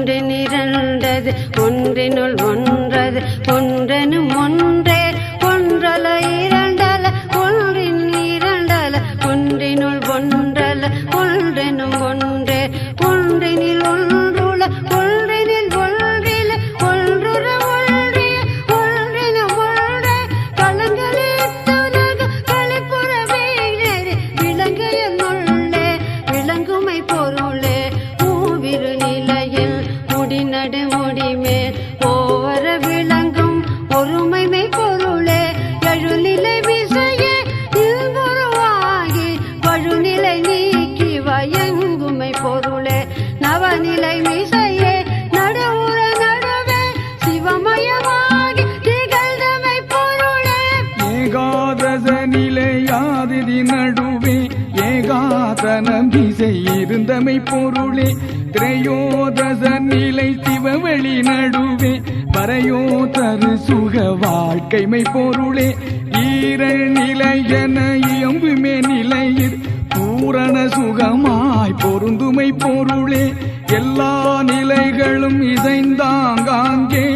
ஒன்றினிரண்டது ஒன்றினுள் ஒன்றது ஒன்றெனும் ஒன்றே ஒன்றல இரண்டல ஒன்றின் இரண்டல ஒன்றினுள் ஒன்றல ஒன்றெனும் ஒன்றே ஒன்றினில் ஒன்றுல ஒன்றினில் ஒன்றில ஒன்றுற ஒன்றிய ஒன்றினும் ஒன்றே கலங்களித்துலக கலைப்புற வேலே விளங்கைய நுள்ளே விளங்குமை பொருளே மூவிரு நிலையில் முடிநடு முடிமேல் ஓவர விளங்கும் ஒருமைமை பொருளே எழுநிலை விசையே இல்பொருவாகி வழுநிலை நீக்கி வயங்குமை பொருளே நவநிலை மிசையே நடுவுற நடுவே சிவமயமாகி திகழ்ந்தமை பொருளே ஏகாதச நிலையாதிதி நடுவே ஏகாதனம் இசை இருந்தமை பொருளே திரையோதச நிலை சிவவெளி நடுவே வரையோ தரு சுக வாழ்க்கைமை பொருளே ஈரள் நிலை என இயம்புமே நிலையில் பூரண சுகமாய் பொருந்துமை பொருளே எல்லா நிலைகளும் இசைந்தாங்காங்கே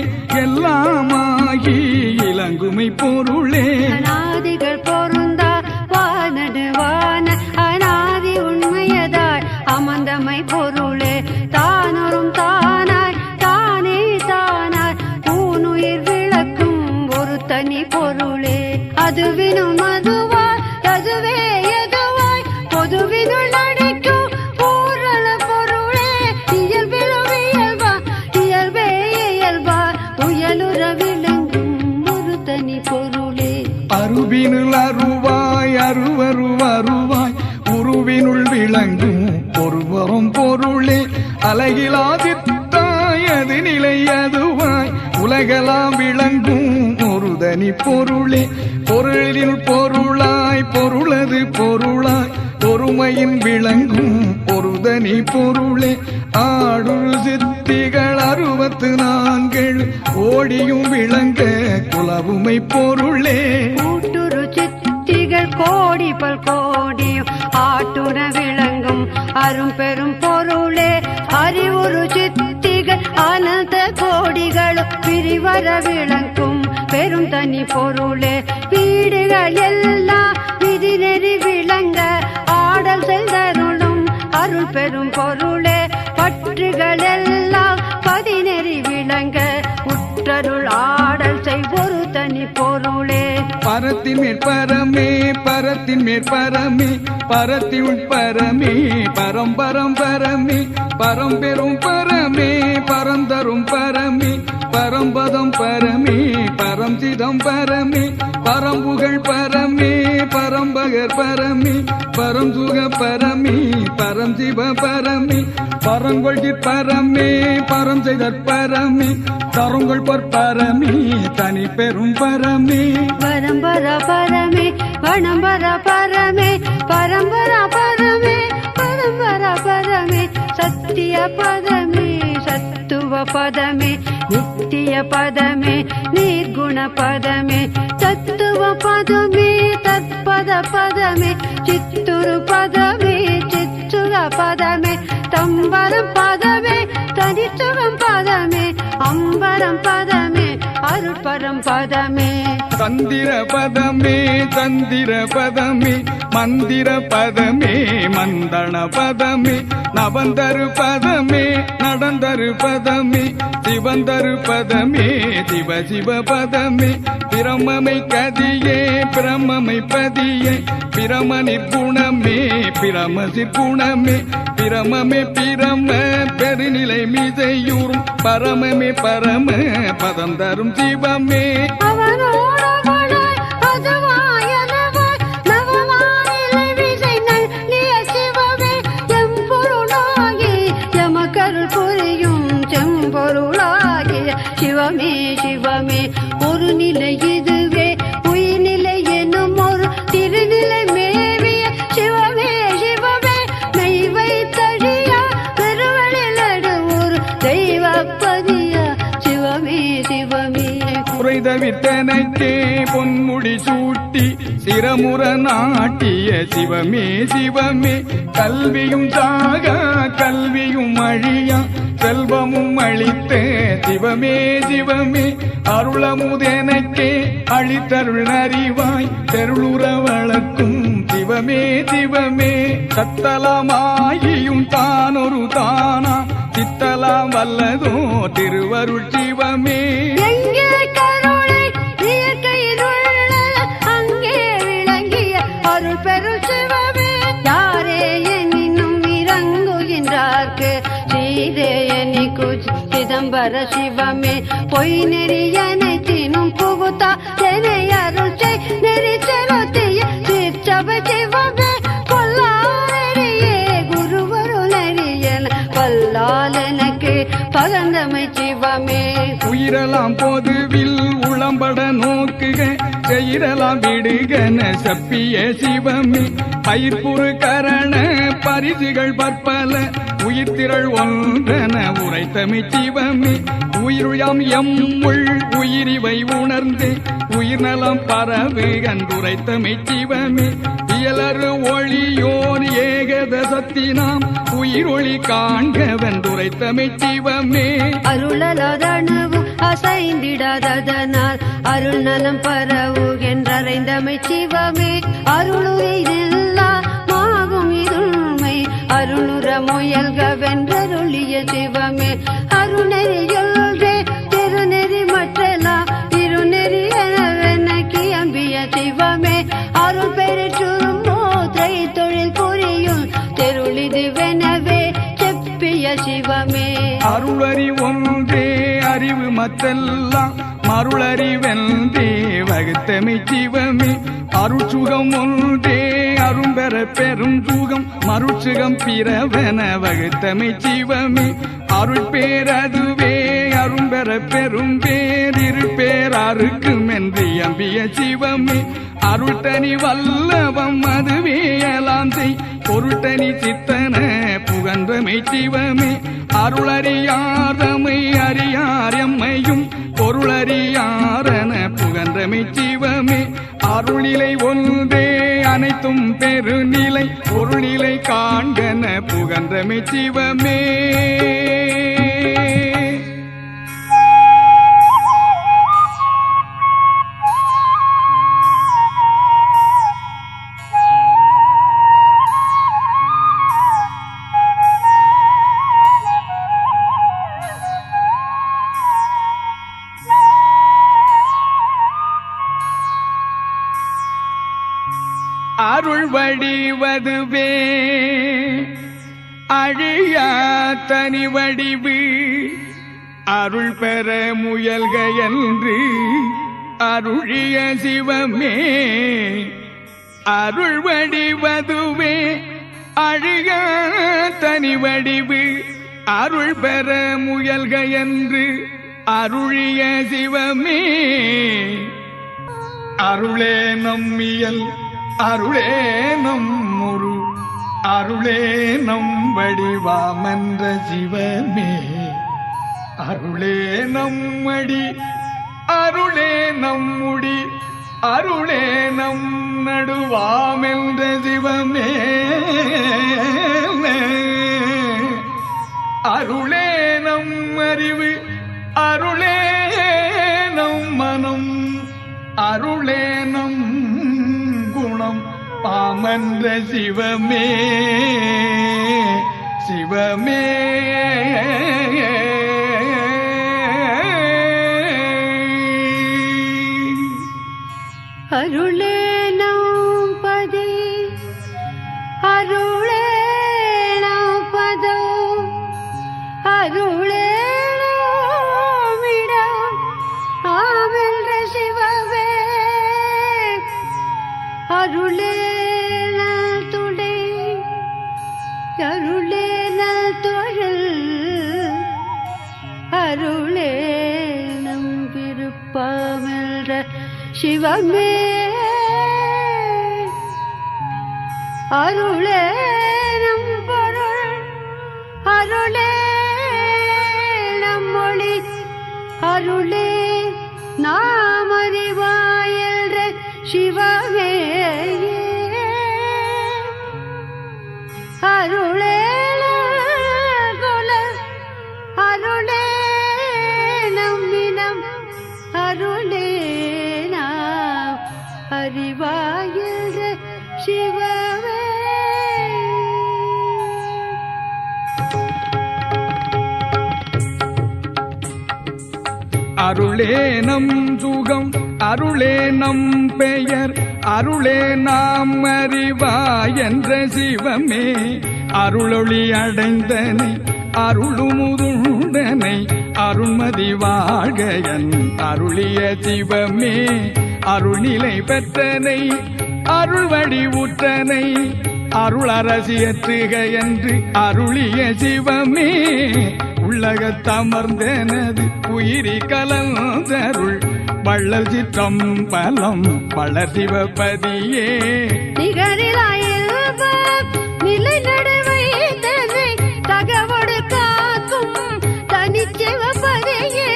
எல்லாமாகி இளங்குமை பொருளே அநாதிகள் பொருந்தா வானடுவான அநாதி உண்மையதாய் அமர்ந்தமை பொருளே தானொரும் தானாய் தானே தானாய் ஊனுயிர் விளக்கும் ஒரு தனி பொருளே அதுவினும் அதுவாய் அதுவே எதுவாய் பொதுவினுள் நடிக்கும் பூரண பொருளே இயல்பிலும் இயல்பா இயல்பே இயல்பா உயலுற விளங்கும் ஒரு தனி பொருளே அருவினுள் அருவாய் அருவருவருவாய் உருவினுள் விளங்கும் ஒருவரும் பொருளே அலகிலாதித்தாய் அது நிலை அதுவாய் உலகெல்லாம் விளங்கும் ஒரு தனி பொருளே பொருளின் பொருளாய் பொருளது பொருளாய் பொறுமையின் விளங்கும் ஒரு தனி பொருளே ஆடு சித்திகள் 64 ஓடியும் விளங்க குலவுமை பொருளே கூட்டுரு சித்திகள் கோடி பல் கோடியும் ஆட்டுற விளங்கும் அரும் பெரும் பொருளே அறிவுறு சித்திகள் அனந்த கோடிகளும் பிரிவர விளங்கும் பெரும் தனி பொருளே வீடுகள் எல்லாம் விதிநெறி விளங்க ஆடல் செல்தருளும் அருள் பெரும் பொருளே பற்றுகள் எல்லாம் பதிநெறி விளங்க உற்றருள் ஆடல் செய்வொரு தனி பொருளே பரத்தின் மேற்பரமே பரத்தின் மேற்பரமே பரத்தி உட்பரமே பரம்பரம் பரமே பரம்பெரும் பரமே பரந்தரும் பரமே பரம்பதம் பரமே பரஞ்சிதம் பரமே பரம்புகழ் பரமே பரம்பகர் பரமே பரஞ்சுக பரமே பரஞ்சிவ பரமே பரங்கொள்கி பரமே பரஞ்செய்தற் பரமே தருங்கொள் பொற்பரமே தனி பெரும் பரமே பரம்பர பரமே வனம்பர பரமே பரம்பர பரமே பரம்பர பரமே சத்திய பதமே சத்துவ பதமே நித்திய பதமே நிர்குண பதமே தத்துவ பதமே தத்பத பதமே சித்துரு பதமே சித்துர பதமே தம்பரம் பதமே தனிச்சுகம் பதமே அம்பரம் பதமே அருட்பரம் பதமே தந்திர பதமே தந்திர பதமே மந்திர பதமே மந்தன பதமே நவந்தரு பதமே நடந்தரு பதமே சிவந்தரு பதமே சிவ சிவ பதமே பிரமமை கதியே பிரமமை பதியே பிரம நிர்குணமே பிரம சிற்குணமே பிரமமே பிரம பெருநிலை மீதையூறும் பரமமே பரம பதம் தரும் சிவமே சிவமே சிவமே சிவமே ஒரு நிலை இதுவே உயிர்நிலை என்னும் ஒரு திருநிலை மேவிய சிவமே சிவமே மெய் வைத்தழியா பெருவழில் ஒரு தெய்வப்பதியா சிவமே சிவமே குறைதவித்தனக்கே பொன்முடி சூட்டி சிரமுற நாட்டிய சிவமே சிவமே கல்வியும் சாக கல்வியும் அழியா செல்வமும் அளித்த சிவமே சிவமே அருளமுதெனக்கே அளித்தருள் அறிவாய் தெருளுற வளர்க்கும் சிவமே சிவமே சத்தலமாகியும் தானொரு தானா சித்தலாம் வல்லதோ திருவருள் சிவமே எங்கே கருணை இயற்கையில் உள்ள அங்கே விளங்கிய அருள் பெரும் சிவமே யாரே எனினும் இறங்குகின்றார்க்கு சீரே எனிக்கு சிதம்பர சிவமே பொய் நெறியனைத்தினும் புகுத்தா தெனை அருள் செய் நெறி செலுத்திய சிற்சபை சிவமே கொல்லாரியே குருவருள் நெறியன் பல்லாலனுக்கு பகந்தமை சிவமே உயிரலாம் பொதுவில் உளம்பட நோக்குக செயிரலாம் விடுகன செப்பிய சிவமே பயிர்ப்புறு கரண பரிசுகள் பற்பல உயிர்த்திரள் ஒன்றன உரைத்தமை சிவமே உயிருயாம் எம்முள் உயிரிவை உணர்ந்து உயிர் நலம் பரவு கண்டுரைத்தமை சிவமே இயலறு ஒளியோர் ஏகதசத்தினாம் உயிர் ஒளி காண்கவென்றுரைத்தமை சிவமே அருளலதனவு அசைந்திடாததனால் அருள் நலம் பரவுகின்றறைந்தமை சிவமே அருளுரைதெல்லா மாகும் இருண்மை அருளுற முயல்கவென்றருளிய சிவமே அருணெறியொன்றே திருநெறி மற்றெல்லாம் திருநெறி எனவென கியம்பிய சிவமே அருள் பெருச்சுரும் மோதிரை தொழில் புரியும் தெருளிதுவெனவே செப்பிய சிவமே அருளறி ஒன்றே அறிவு மற்றெல்லாம் மருளறிவென்றே வகுத்தமை சிவமே அருட்சுகம் ஒன்றே அரும்பெற பெரும் சுகம் மருட்சுகம் பிறவென வகுத்தமை சிவமே அருள் பேரதுவே அரும்பெற பெரும் பேரிரு பேராருக்கும் என்று அம்பிய சிவமே அருட்டனி வல்லவம் அதுவே எல்லாம் செய் பொருட்டனி சித்தன புகன்றமை சிவமே அருளறியாதமை அறியார் எம்மையும் பொருளறியாரன புகன்றமை சிவமே அருளிலை ஒன்றே அனைத்தும் பெருநிலை பொருளிலை காண்கன புகன்றமை சிவமே அருள் வடிவதுவே அழியா தனி வடிவு அருள் பெற முயல்க என்று அருளிய சிவமே அருள் வடிவதுவே அழியா தனி வடிவு அருள் பெற முயல்க என்று அருளிய சிவமே அருளே நம்மியல் அருளே நம்முரு அருளே நம் வடிவாமென்ற சிவமே அருளே நம்மடி அருளே நம்முடி அருளே நம் நடுவாமென்ற சிவமே அருளே நம் அறிவு அருளே நம் மனம் அருளே நம் குணம் பாமன்ற சிவமே சிவமே அருளே நம் பதி அருளே நம் பதம் அருளே நம் இடம் ஆமென்ற சிவமே அருளே நல் துடை அருளே நல் தொழில் அருளே நம் ரூபமில்ற சிவமே அருளே நம் பொருள் அருளே நம் மொழி அருளே நாம் அறிவாயல்ற சிவமே அருளே குல அருளே நம்மினம் அருளே நாம் அறிவாயல்ற சிவமே அருளே நம் சுகம் அருளே நம் பெயர் அருளே நாம் அறிவாய் என்ற சிவமே அருளொளி அடைந்தனை அருளுமுருண்டனை அருள்மதி வாழ்கையன் அருளிய சிவமே அருள்நிலை பெற்றனை அருள் வழி ஊற்றனை அருள் அரசியற்றுக என்று அருளிய சிவமே உள்ளகத்தமர்ந்தனது உயிரி கலந்தருள் வள்ளல் சிற்றம் பலம் வளர் சிவபதியே நிலை நடுவைத்தனை தகவடு காக்கும் தனிச்சிவபதியே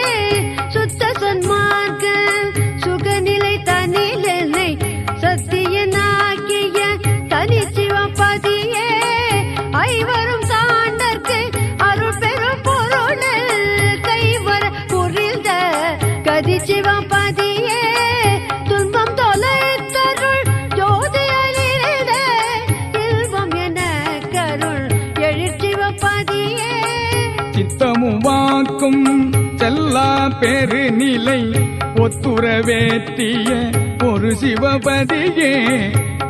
சுத்த சன்மார்க்க சுகநிலை தனிலனை சத்தியனாக்கிய தனிச்சிவபதியே ஐவரும் சாண்டற்கு அருள் பெரும் பொருள் கைவர புரிந்த கதிச்சிவபதியே துன்பம் தொலைத்தருள் ஜோதியலிட இல்வம் என கருள் எழுச்சிவபதியே சித்தமும் வாக்கும் செல்லா பெருநிலை ஒத்துறவேற்றிய ஒரு சிவபதியே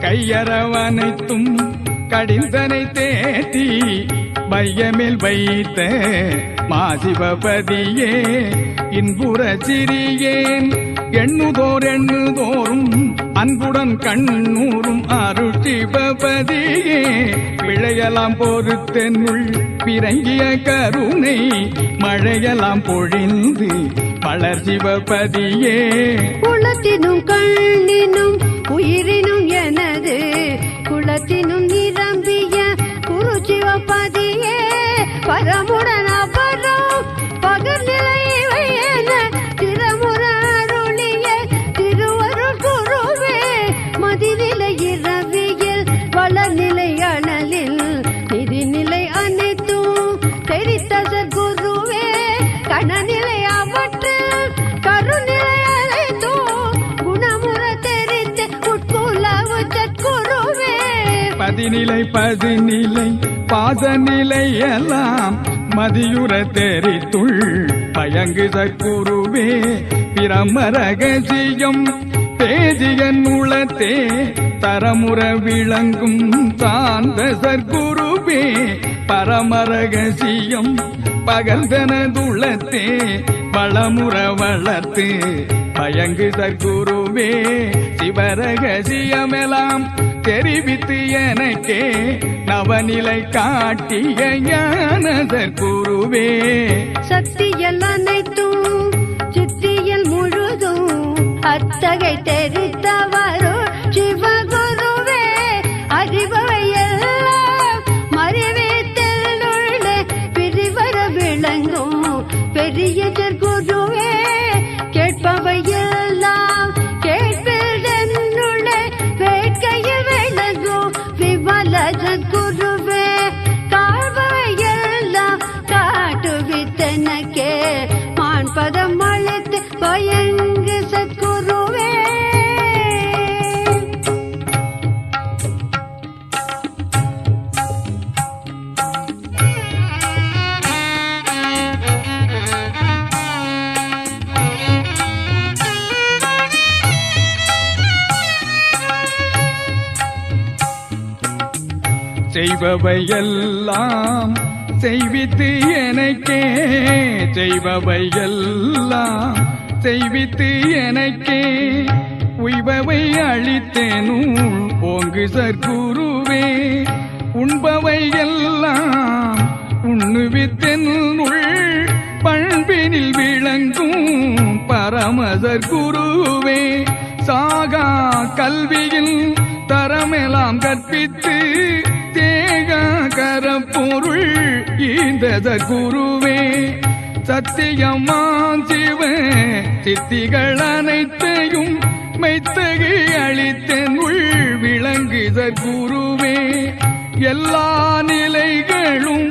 கையறவனைத்தும் கடிந்தனை தேற்றி வையமேல் வைத்த மாசிவபதியே இன்புற சிறியேன் எண்ணுதோறும் அன்புடன் கண்ணூரும் அருட்சிவபதியே பிழையலாம் பொறுத்தென்னுள் பிறங்கிய கருணை மழையலாம் பொழிந்து வளர் சிவபதியே குளத்தினும் கண்ணினும் உயிரினும் எனது குளத்தினும் நிரம்பிய குரு சிவபதியே பரமுடன் அபரம் பகர்நிலை என திறமுற அருளிய திருவருள் குருவே மதிநிலை இரவியல் வளர்நிலை அனலில் நிதிநிலை அனைத்தும் தெரித்த சற்குருவே கணநிலை அவற்றில் கருநிலை அனைத்தும் குணமுற தெரித்த உட்குலவு சற்குருவே பதிநிலை பாசநிலை எல்லாம் மதியுற தெரித்துள் பயங்கு சற்குருவே பிரமரகசியம் தேஜியன் உளத்தே தரமுற விளங்கும் சார்ந்த சற்குருவே பரமரகசியம் பகல்தனதுளத்தே வளமுற வளர்த்து பயங்கு சற்குருவே சிவரகசியமெல்லாம் தெரிவித்து எனக்கே நவநிலை காட்டிய ஞான சற்குருவே சக்தியல் அனைத்தும் சித்தியல் முழுதும் அத்தகை தெரித்தவரோ சிவகுருவே அறிவையெல்லாம் மறைவேத்தலுள்ள பிரிவர விளங்கும் பெரிய சற்குருவே கேட்பவையெல்லாம் கேட்பதென்னுள்ள வேட்கையில் விளங்கும் விமல சற்குருவே காழ்வையெல்லாம் காட்டுவித்தனக்கே மான்பதம் அழைத்து பயங்கு சற்குருவே செய்பவையெல்லாம் செய்வித்து எனக்கே செய்பவையெல்லாம் செய்வித்து எனக்கே உய்பவை அளித்தேனும் ஓங்கு சற்குருவே உண்பவையெல்லாம் உண்ணுவித்தென்னுள் பண்பினில் விளங்கும் பரம சற்குருவே சாகா கல்வியில் தரமெல்லாம் கற்பித்து தேகா கரப்பொருள் இந்த சற்குருவே சத்தியமான் சிவ சித்திகள் அனைத்தையும் மெய்த்தகு அளித்தன் உள் விளங்கு சற்குருவே எல்லா நிலைகளும்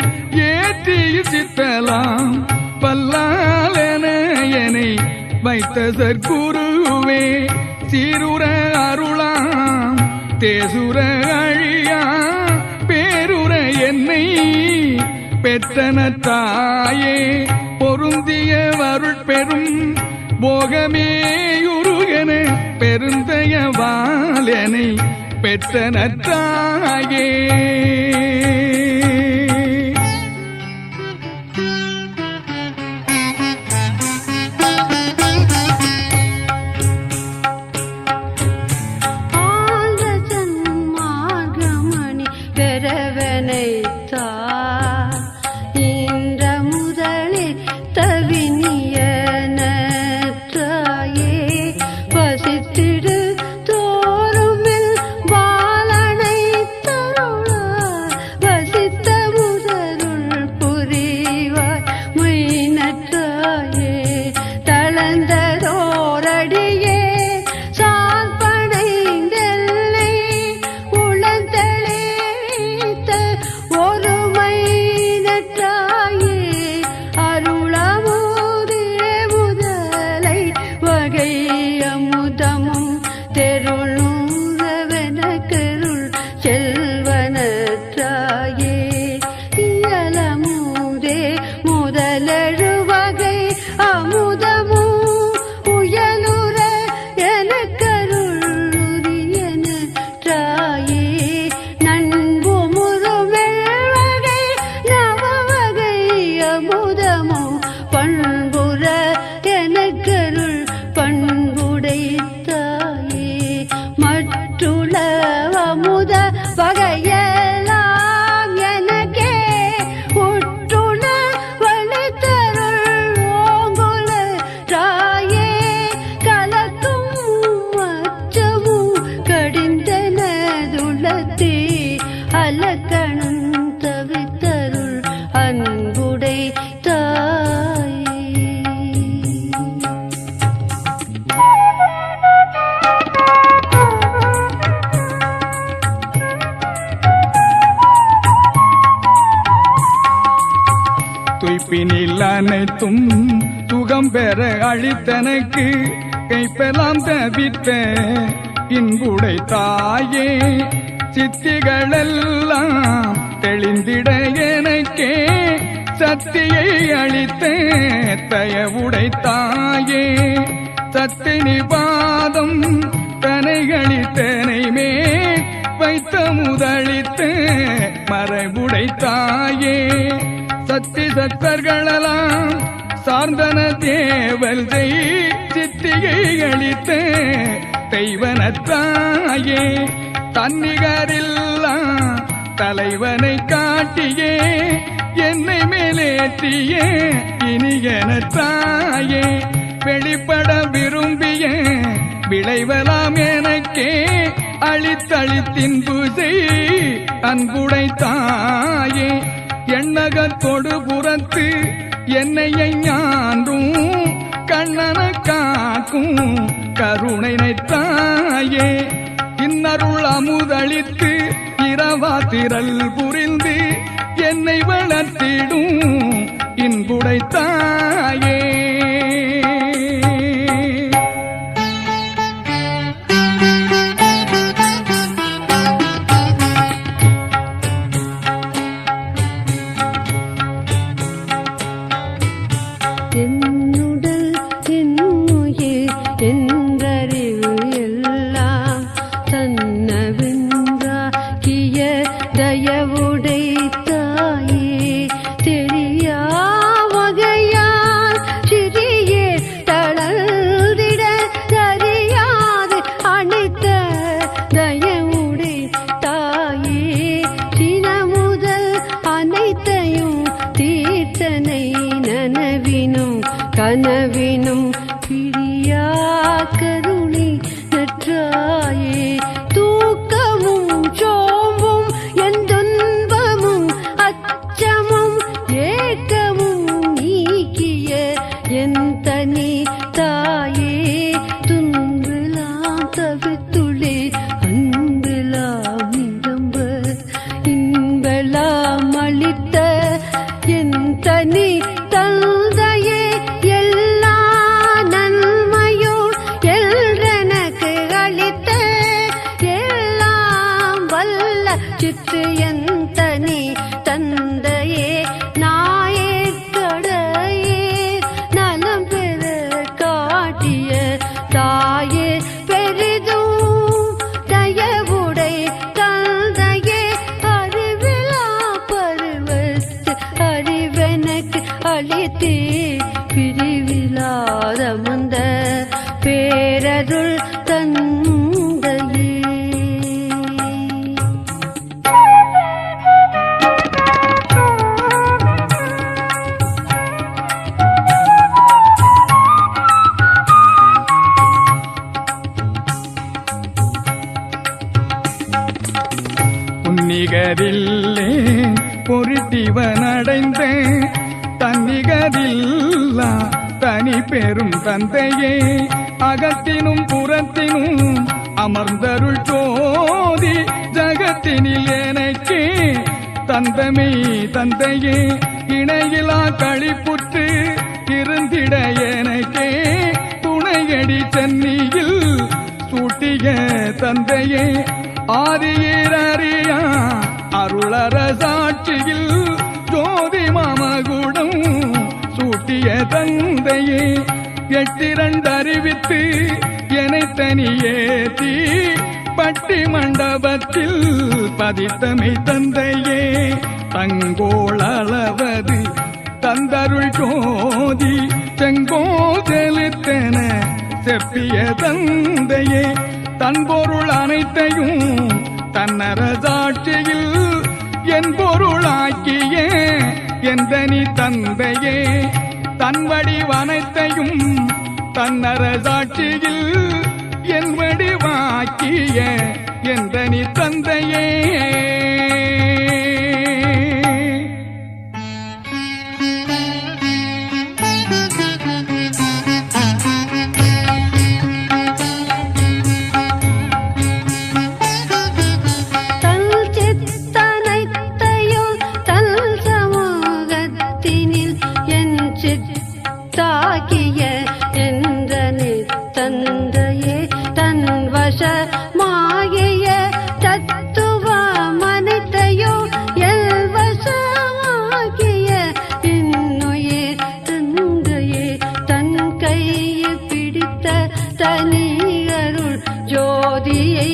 ஏற்றி சித்தலாம் பல்லாலனையனை வைத்த சற்குருவே சீருர அருளாம் தேசுர அழியா பேருர என்னை பெற்றன தாயே பொருந்திய வருட்பெரும் போகமேயுருகன பெருந்தயவாலனை பெற்றன தாயே துய்ப்பினில் அனைத்தும் சுகம் பெற அளித்தனக்கு கைப்பெல்லாம் தவித்த இன்புடை தாயே சித்திகளெல்லாம் தெளிந்திட எனக்கே சக்தியை அளித்த தயவுடை தாயே சக்தி நிபாதம் தனைகளித்தனை மே வைத்த முதளித்த மறைவுடை தாயே சக்தி சத்தர்களெல்லாம் சார்ந்தன தேவல் சித்திகை அளித்த தெய்வனத்தாயே தன்னிகரில்லா தலைவனை காட்டியே என்னை மேலேற்றிய இனியனத்தாயே வெளிப்பட விரும்பிய விளைவலாம் எனக்கே அளித்தளித்தின் பூசை அன்புடை தாயே எண்ணகத்தொடு புறத்து என்னையை ஞான்றும் கண்ணன காக்கும் கருணை தாயே இன்னருள் அமுதளித்து இரவா திரள் புரிந்து என்னை வளர்த்திடும் இன்புடை தாயே தயவுடை தாயே தெரியா வகையால் அளித்து பிரிவிலாத முந்த பேரருள் தந்தையே. நிகரில்லே பொருட்டிவன் அடைந்த தன்னிகரில்லா தனி பெரும் தந்தையே, அகத்தினும் புறத்தினும் அமர்ந்தருள் ஜோதி ஜகத்தினில் எனக்கே தந்தமே தந்தையே, இணையிலா களிப்புற்று இருந்திட எனக்கே துணையடி சென்னியில் சூட்டிய தந்தையே, ஆதியறியா அருளர சாட்சியில் ஜோதி மாமகுடம் சூட்டிய தந்தையே, எட்டிரண்டு அறிவித்து என்னை தனியேத்தி பட்டி மண்டபத்தில் பதித்தமை தந்தையே, தங்கோள் அளவது தந்தருள் ஜோதி செங்கோல் செலுத்தென செப்பிய தந்தையே, தன் பொருள் அனைத்தையும் தன்னர சாட்சியில் என் பொருளாக்கிய எந்தனி தந்தையே, தன் வடிவனைத்தையும் தன்னர சாட்சியில் என் வடிவாக்கிய எந்தனி தந்தையே. மாகிய தத்துவ மனிதையோ எல்வசமாகிய இன்னுயிர் தந்தையே, தன் கையில் பிடித்த தனியருள் ஜோதியை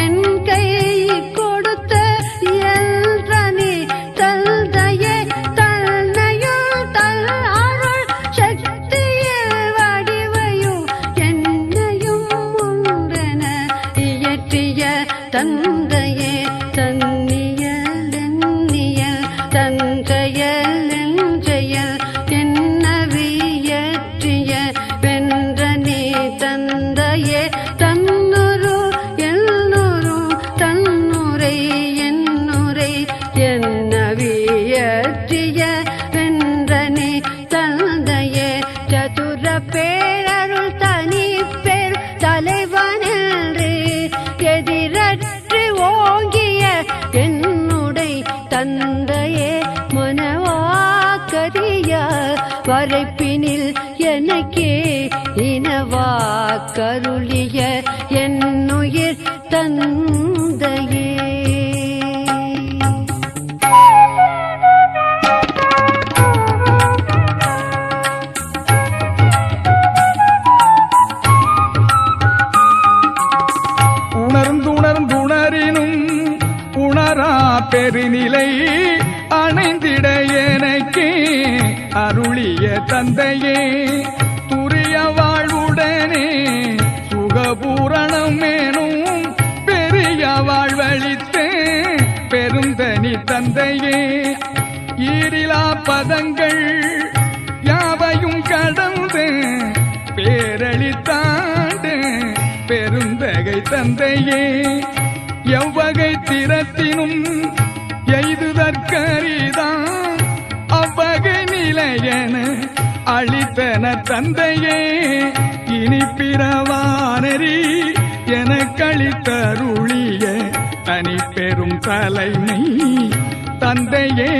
என் கையில் கொடுத்த எல்றனி தந்தையே, தன்னையும் தன் அருள் சக்தியில் வடிவையும் என்னையும் ஒன்றென இயற்றிய தந்தையே, தன்னியல் எண்ணியல் தஞ்செயல் எஞ்செயல் என்னவியற்றிய வென்றனே தந்தையே, தன்னுரு எல்லுரு தன்னுரை என்னுரை என்னவியற்றிய வென்றனே தந்தையே, சதுர பேரருள் தனி பேர் தலைவனென்று எதிரற்று ஓங்கிய என்னுடை தந்தையே, மனவாக்கரிய வரைப்பினில் எனக்கே இனவாக்கருளிய என்னுயிர் தந்தையே. உணர்ந்துணர்ந்துணரினும் உணரா பெருநிலை அணைந்திட எனக்கே அருளிய தந்தையே, துரிய வாழ்வுடனே சுகபூரணம் மேனும் பெரிய வாழ்வழித்த பெருந்தனி தந்தையே, ஈரிலா பதங்கள் யாவையும் கடந்து பேரளித்தாண்டு பெருந்தகை தந்தையே, எவ்வகை திறத்தினும் எய்துதற்கரிதான் அவ்வகை நிலையென அளித்தன தந்தையே, இனி பிறவானரி எனக்களித்தருளிய தனி பெரும் தலைமை தந்தையே,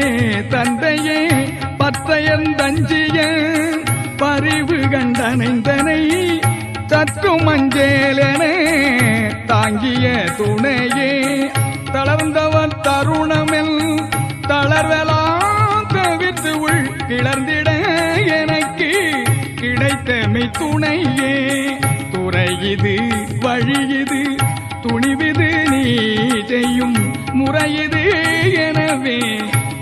தந்தையே பத்தையந்தஞ்சிய பறிவு கண்டனைந்தனை சற்று மஞ்சேலென தாங்கிய துணையே, தளர்ந்தவர் தருணமெல் தளர்வலாம் தவிர்த்து உள் கிளர்ந்திட எனக்கு கிடைத்தமை துணையே, துறையிது வழியிது துணிவிது நீ செய்யும் முறையிது எனவே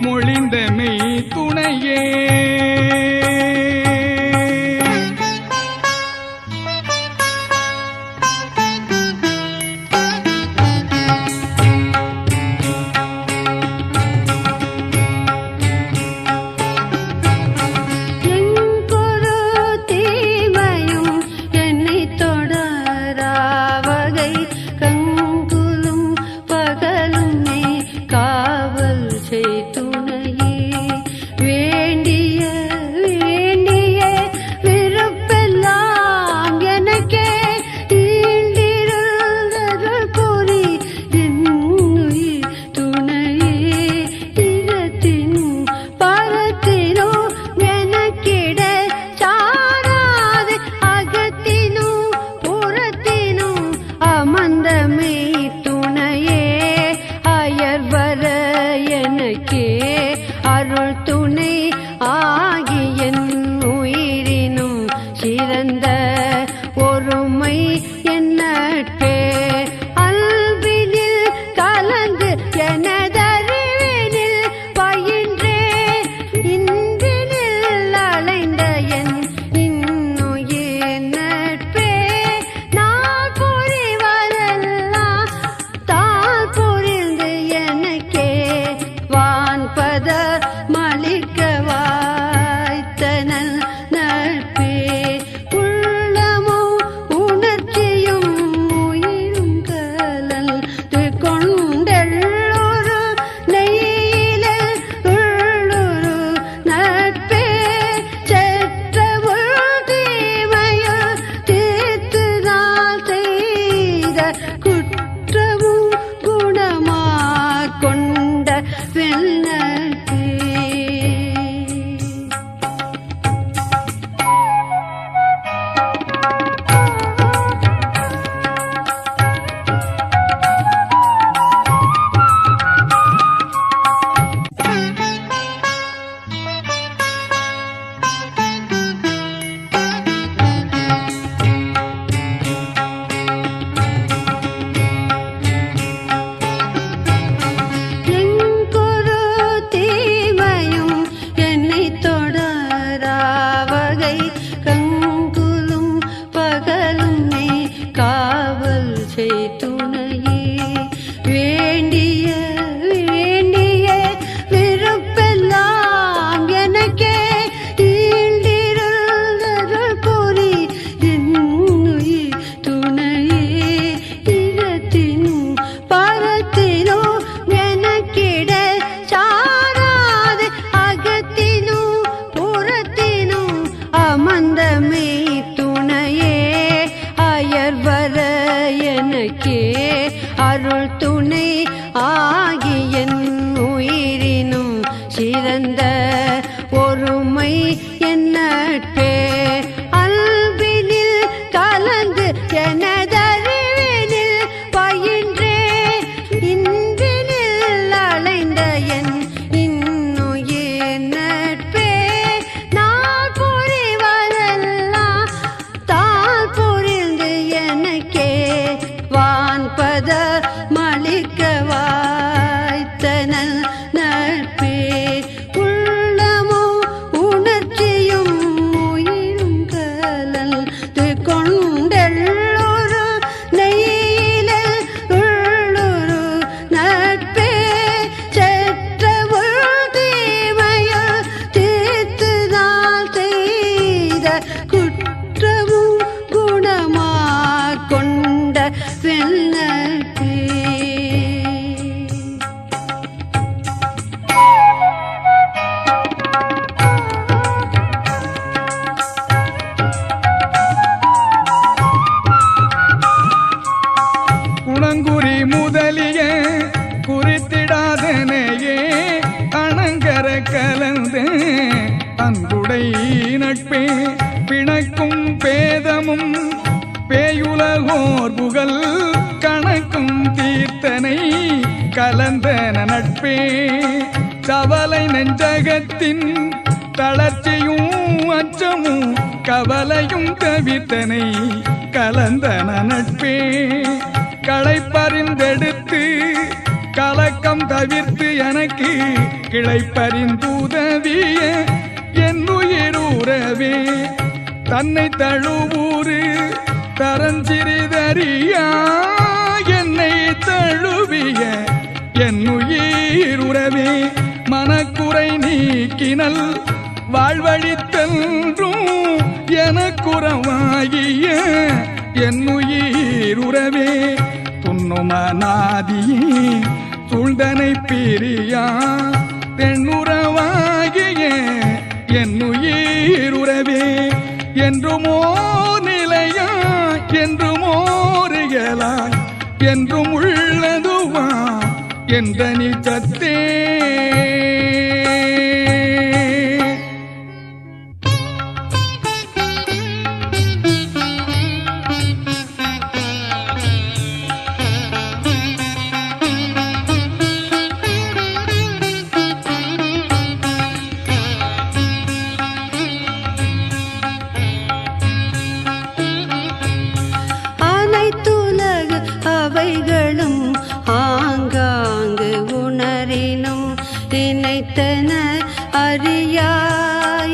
மொழிந்தமை துணையே. சிறந்த ஒருமை என் நட்பே அன்பினில் கலந்து எனதறிவினில் பயின்றே இன்பினில் அலைந்த என் இன்னுயிர் நட்பே நான் புரிவதெல்லாம் தாள் புரிந்து எனக்கே வான்பத மளிக்க வாய்த்தனல் நட்பே உள்ளமும் உணர்ச்சியும் உயிரும் கலந்து கொண்டெல்லொரு நெய்யிலில் உள்ளொரு நட்பே செற்றவுள் தீமையுள் தீர்த்துதான் செய்த குற்றமும் குணமாக் கொண்ட வெண்ணட்பே. குணங்குறி முதலிய குறித்திடாதனையே அணங்கர கலந்த அன்புடை நட்பே பிணக்கும் பேதமும் பேயுலகோர் புகழ் கணக்கும் தீர்த்தனை கலந்தன நட்பே கவலை நெஞ்சகத்தின் தளர்ச்சியும் அச்சமும் கவலையும் தவிர்த்தனை கலந்தன நட்பே களைப்பறிந்தெடுத்து கலக்கம் தவிர்த்து எனக்கு கிளைப்பறிந்துதவிய என் உயிருறவே தன்னை தழுவூறு தரஞ்சிறிதறியா என்னை தழுவிய என் உயிருறவே மனக்குறை நீக்கினல் வாழ்வழித்தன்றும் எனக்குறவாகிய என் உயிருறவே துண்ணுமனாதியே சூழ்ந்தனை பிரியா தென்னுறவாகிய என் உயிருறவே என்றுமோ நிலையா என்றுமோறியலாய் என்றும் உள்ளதுவா என்ற நிச்சத்தே. அனைத்துலக அவைகளும் ஆங்காங்கு உணரினும் நினைத்தன அறியாயந்தனி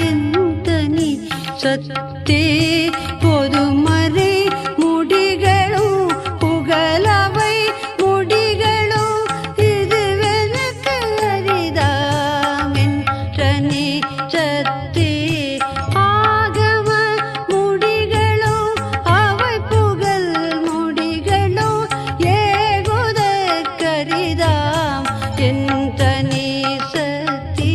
சத்தே பொதுமறை முடிகளும் புகழவை முடிகளும் இதுவெனக்கு அரிதாமென்றனி சத்தே ஆகம முடிகளும் அவை புகழ் முடிகளும் ஏகுதற்கரிதாம் என் தனி சத்தி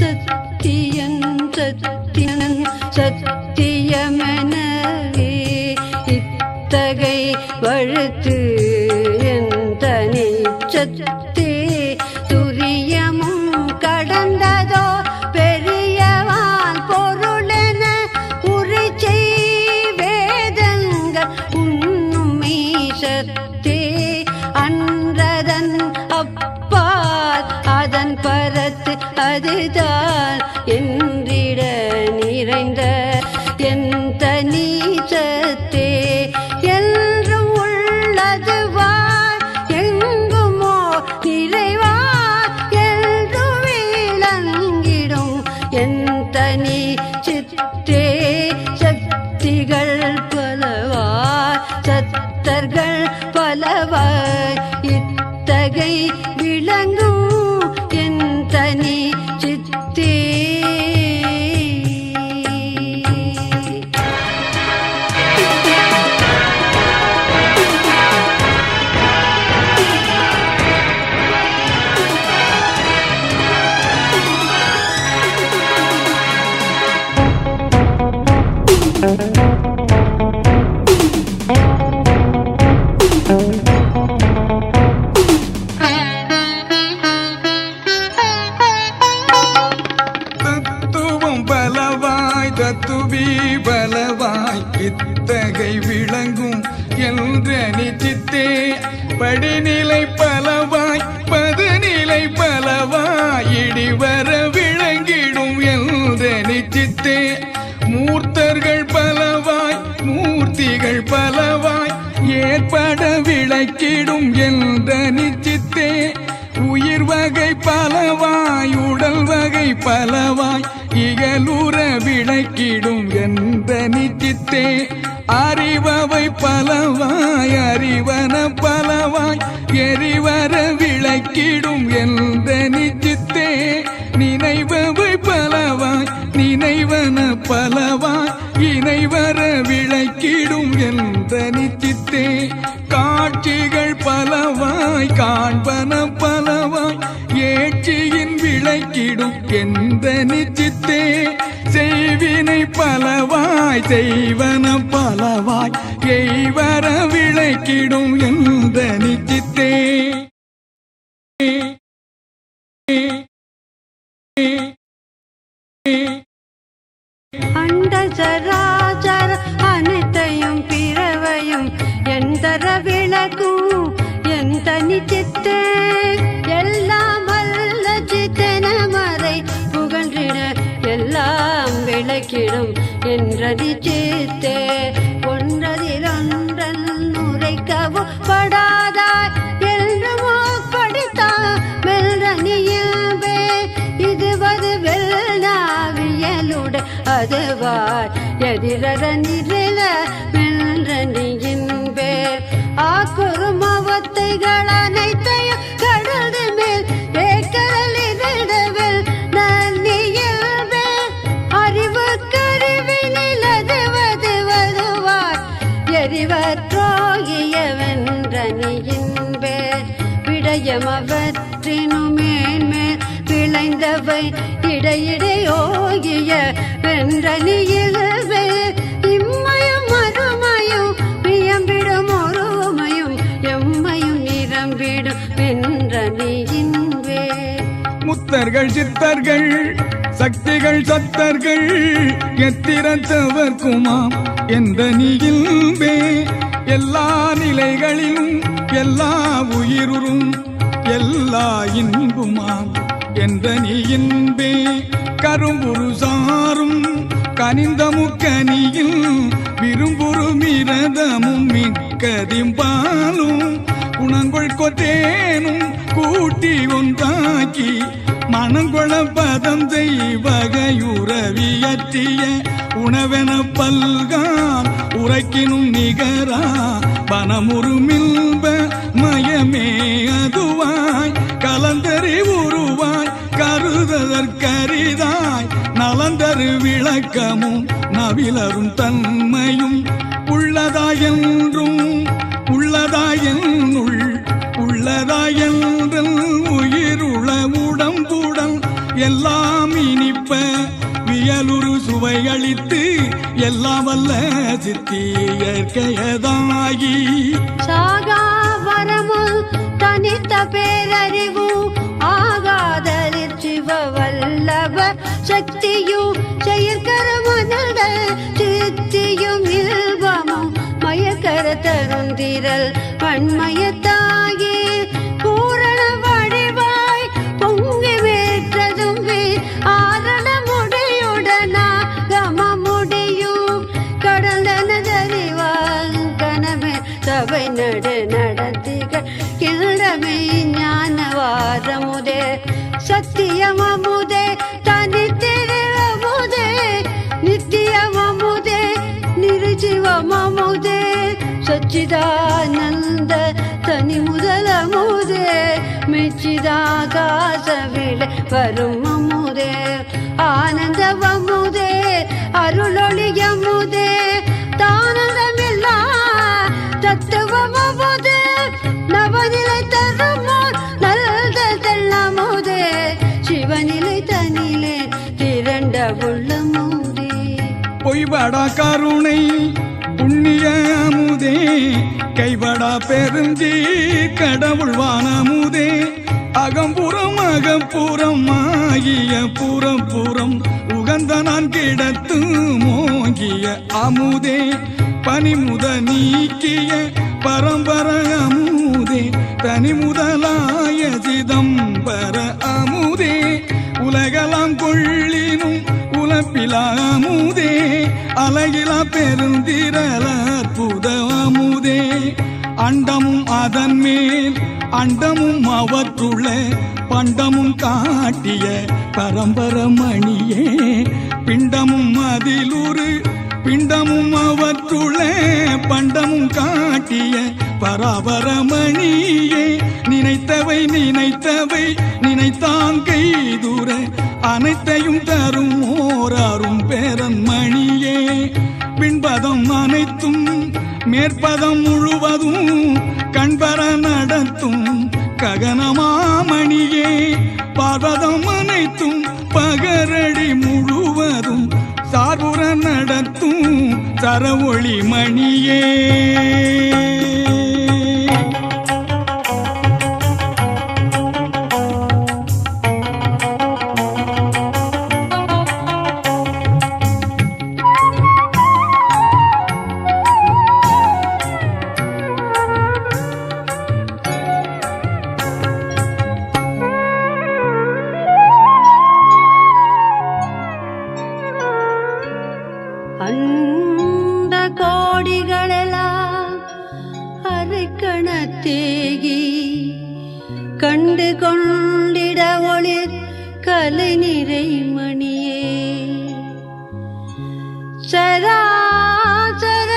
சத்தியன் சத்தியன் சத்தியமெனவே இத்தகை வழுத்து என் தனி சத்தே துரியமும் கடந்ததோ பெரியவான் பொருளென உரைச்சை வேதங்கள் உண்ணுமை சத்தே அன்றதன் அப்பால் அதன் பரத்து அதுதான் என்றிட நிறைந்த என் தனி சத்தே என்றும் உள்ளதுவாய் எங்குமோ நிறைவாய் என்று விளங்கிடும் என் தனி சித்தே சக்திகள் பலவாய் சத்தர்கள் பலவாய் இத்தகை விளங்கும் என் தனி சித்தே. புவி பலவாய் இத்தகை விளங்கும் என்றனி சித்தே படிநிலை பலவாய் பதுநிலை பலவாய் இடிவர விளங்கிடும் என்றனி சித்தே மூர்த்தர்கள் பலவாய் மூர்த்திகள் பலவாய் ஏற்பட விளக்கிடும் என்றனி சித்தே உயிர் வகை பலவாய் உடல் வகை பலவாய் இகலுற விளக்கிடும் என்றனி சித்தே அறிபவை பலவாய் அறிவன பலவாய் எரிவர விளக்கிடும் என்றனி சித்தே நினைபவை பலவாய் நினைவன பலவாய் இணைவர விளக்கிடும் என்றனி சித்தே காட்சிகள் பலவாய் காண்பன பலவாய் ஏட்சியின் விளக்கிடும் என்றனி சித்தே செய்வினை பலவாய் செய்வன பலவாய் எய்வர விளக்கிடும் என்றனி சித்தே அண்ட சராசர அனைத்தையும் பிறவையும் எந்தர விளக்கும் எந்த நிச்சித்தே எல்லாம் வல்ல சித்தன மறை புகழ்ந்திட எல்லாம் விளக்கிடும் என்ற நிச்சித்தே ஒன்றதில் ஒன்றன் உரைக்கவும் படாதாய் என்றுமோ படித்தார் மெல்றனியல்பே இதுவது வெள்ளாவியலுட அதுவாய் எதிரற நிரல மெல்றனியின் பேர் ஆக்குறும் அவத்தைகள் அனைத்தையும் கடந்து மேல் ஏக்கரலிடவில் நன்னியல்பே அறிவு கருவினில் அதுவது வருவாய் எரிவற்றோகிய வென்றனியின் பேர் விடயமவற்றினும் மேன்மேல் விளைந்தவை இடையிடையோகிய வென்றனியில்வே இம்மையும் மறுமையும் வியம்பிடும் ஒருமையும் எம்மையும் நிரம்பிடும் வென்றனியின்வே முத்தர்கள் சித்தர்கள் சக்திகள் சத்தர்கள் எத்திரத்தவர்க்குமாம் எந்த நீயில்வே எல்லா நிலைகளிலும் எல்லா உயிருறும் எல்லா இன்புமாம் எந்த நீயின்பே கரும்புரு சாரும் கனிந்த முக்கனியில் விரும்புரு மிரதமும் மிக்கதிம்பாலும் குணங்கொள் கொத்தேனும் கூட்டி ஒன்றாக்கி மணங்கொள பதம் செய்வகையுறவியற்றிய உணவென பல்கான் உரைக்கினும் நிகரா பனமுருமில்ப மயமே அதுவாய் கலந்தறி உருவாய் கருதற்கரிதாய் நலந்தரு விளக்கமும் நவிலரும் தன்மையும் உள்ளதாயென்றும் உள்ளதாயென்னுள் உள்ளதாயென்றல் உயிருள உடம்புடன் எல்லாம் இனிப்ப வியலுரு சுவையளித்து எல்லாம் வல்ல சித்தியற்கையதாகி சாகா வரமும் தனித்த பேரறிவு ஆகாதலிற் சிவ வல்லப சக்தியும் செயற்கரமனட சித்தியும் இல்வமும் மயக்கர தருந்திரல் பன்மயத்தாகி பூரண வடிவாய் பொங்கி வேற்றதும் ஆரண முடியுடனாகம முடியும் கடந்தனதறிவால் கனவே சபை நடு நடத்திகள் கிழமை ஞானவாதமுதே சத்தியமமுதே தனித்திரமுதே நித்தியமமுதே நிருஜிவமமுதே சச்சிதானந்த தனி முதலமுதே மெச்சிதாகாச விளை வரும் அமுதே ஆனந்தவமுதே அருளொளியமுதே தானந்தமில்லா தத்துவமமுதே நவநிலை தருமோர் நல்லதெல்லாமுதே சிவநிலை தனிலே திரண்ட உள்ளமுதே பொய்படா கருணை புண்ணிய அமுதே கைபடா பெருந்தீர் கடவுள் வானமுதே அகம்புறம் அகப்புறம் ஆகிய புறம் புறம் உகந்த நான் கிடத்து மோங்கிய அமுதே பனிமுத நீக்கிய பரம்பர அமுதே தனி முதலாய சிதம்பர அமுதே உலகலாம் கொள்ளினும் உலப்பிலா அமுதே அழகிலா பெருந்திரல அற்புத அமுதே அண்டமும் அதன் மேல் அண்டமும் அவற்றுள்ள பண்டமும் காட்டிய பரம்பரமணியே பிண்டமும் அதிலுரு பிண்டமும் அவற்றுள்ள பண்டமும் காட்டிய பராபரமணியே நினைத்தவை நினைத்தவை நினைத்தாங்கை தூர அனைத்தையும் தரும் ஓராரும் பேரன்மணியே பின்பதம் அனைத்தும் மேற்பதம் முழுவதும் கண்பர நடத்தும் ககனமாமணியே பார்வதம் அனைத்தும் பகரடி முழுவதும் சார்புற நடத்தும் சரவொளி மணியே அந்த கோடிகளெல்லாம் அரைக்கணத்தேகி கண்டு கொண்டிட ஒளிர் கலை நிறை மணியே சராசர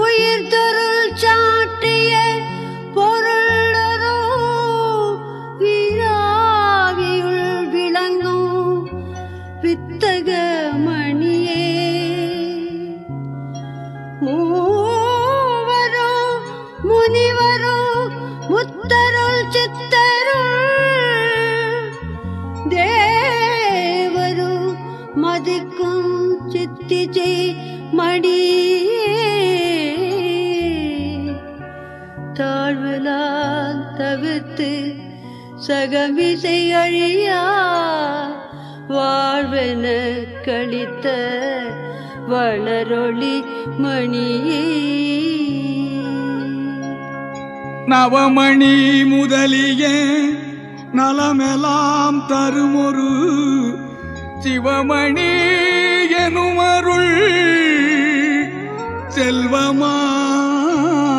உயிர் தொருள் சாற்றிய பொருளரோ வீராவியுள் விளங்கும் வித்தக மணியே மூவரோ முனிவரோ முத்தருள் சித்தருள் தேவரு மதிக்கும் சித்திஜை மடியே தாழ்வலால் தவிர்த்து சகமிசை அழியா வாழ்வென கழித்த வளரொளி மணியே நவமணி முதலிய நலமெல்லாம் தருமொரு சிவமணி எனுமருள்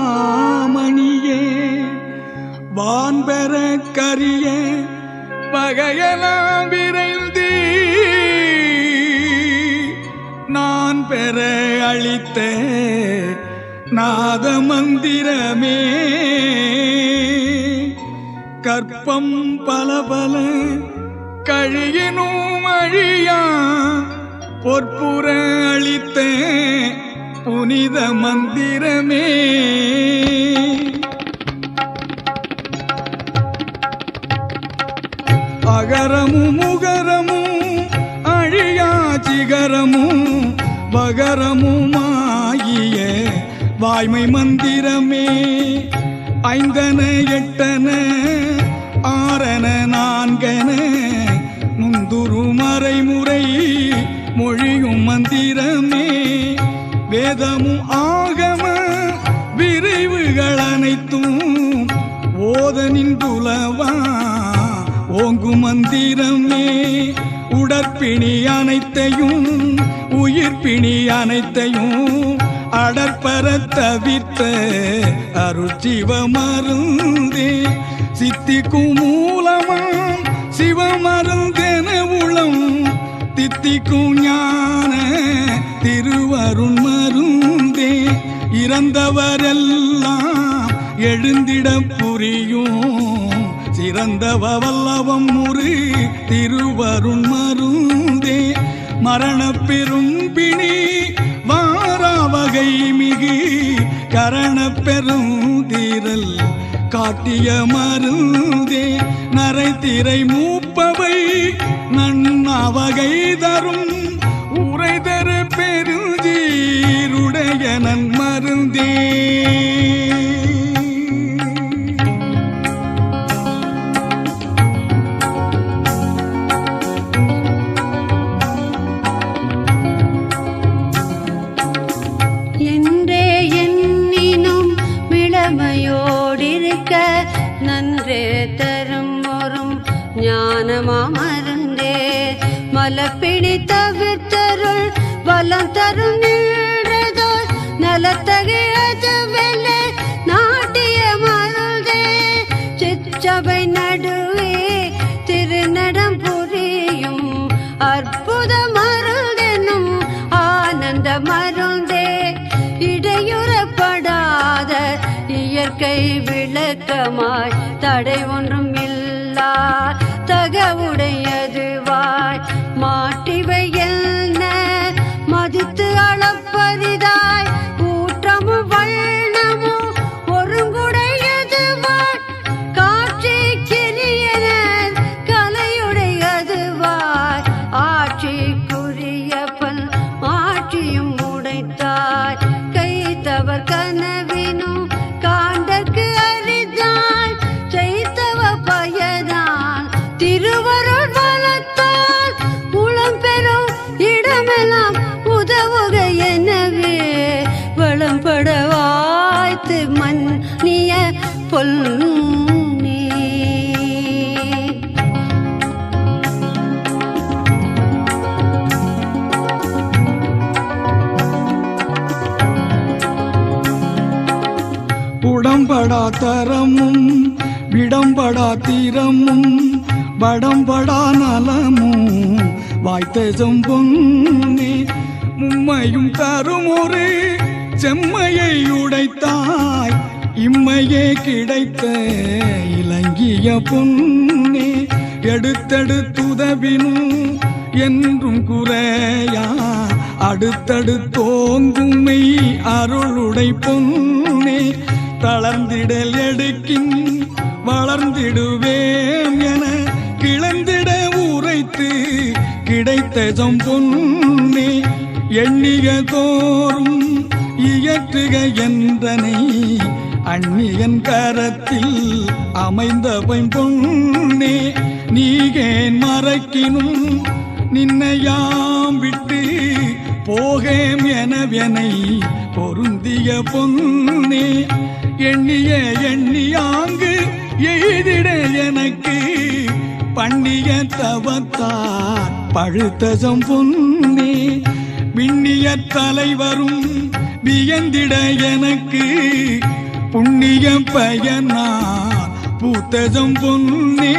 செல்வமாமணியே வான்பெற கரிய வகையெல்லாம் விரைந்து நான் பெற அளித்த நாத மந்திரமே கற்பம் பல பல கழியினும் அழியா பொற்புற அளித்த புனித மந்திரமே அகரமும் முகரமும் அழியா சிகரமும் வகரமுமாகிய வாய்மை மந்திரமே ஐந்தன எட்டன ஆறன நான்கன முந்துரு மறைமுறை மொழியும் மந்திரமே வேதமும் ஆகம விரைவுகள் அனைத்தும் ஓத நின்றுலவா ஓங்கு மந்திரமே உடற்பிணி அனைத்தையும் உயிர்ப்பிணி அனைத்தையும் அடற்பர தவிர்த்த அருட்சிவ மருந்தே சித்திக்கும் மூலமாம் சிவமருந்தென உளம் தித்திக்கும் ஞான திருவருண் மருந்தே இறந்தவரெல்லாம் எழுந்திட புரியும் சிறந்தவ வல்லவம் முரு திருவருண் மருந்தே மரண பெரும் பிணி வாராவகை மிகு கரண பெரும் தீரல் காட்டிய மருந்தே நரைத்திரை மூப்பவை நன்னவகை தரும் உரை தர பெருஞ்சீருடைய நன்மருந்தே மலப்பிணி தவிர்த்தருள் வலம் தரும் நின்றதோர் நலத்தகையது வெல்ல நாட்டிய மருதே சிற்றபை நடுவே திருநடம் புரியும் அற்புத மருதெனும் ஆனந்த மருந்தே இடையுறப்படாத இயற்கை விளக்கமாய் தடை ஒன்றும் இல்லா தகவுடையதுவாய் மாட்டிவை என்ன மதித்து அளப்பரிதாய் ஊற்றமும் வண்ணமும் ஒருங்குடையதுவாய் காட்சி கிரியன கலையுடையதுவாய் ஆட்சிக்குரியப்பன் ஆட்சியும் உடைத்தாய் கைத்தவர் கனவினும் காண்டற்கு அரிதாய் செய்தவ பயனான் திருவருள் பலத்தால் புலம் பெறும் இடமெல்லாம் உதவுக எனவே வளம்பட வாய்த்து மன்னிய பொன்னே. உடம்படா தரமும் விடம்படா தீரமும் வடம்படா நலமும் வாய்த்த செம்பொன்னே மும்மையும் தரும் ஒரு செம்மையை உடைத்தாய் இம்மையே கிடைத்த இலங்கிய பொன்னே எடுத்தெடுத்துதவினும் என்றும் குறையா அடுத்தடுத்தோங்குமை அருளுடை பொன்னே தளர்ந்திடல் எடுக்கின் வளர்ந்திடுவேன் என கிளந்திட உரைத்து கிடைத்த பொன்னே எண்ணிய தோறும் இயற்றுக என்றனை அந்நியன் கரத்தில் அமைந்த பொன்னே நீகேன் மறக்கினும் நின்னையாம் விட்டு போகேம் எனவெனை பொருந்திய பொன்னே எண்ணிய எண்ணியாங்கு எய்திட எனக்கு பண்ணிய தவத்தார் பழுத்த பொன்னே விண்ணிய தலைவரும் வியந்திட எனக்கு புண்ணிய பயனார் பூத்த பொன்னே.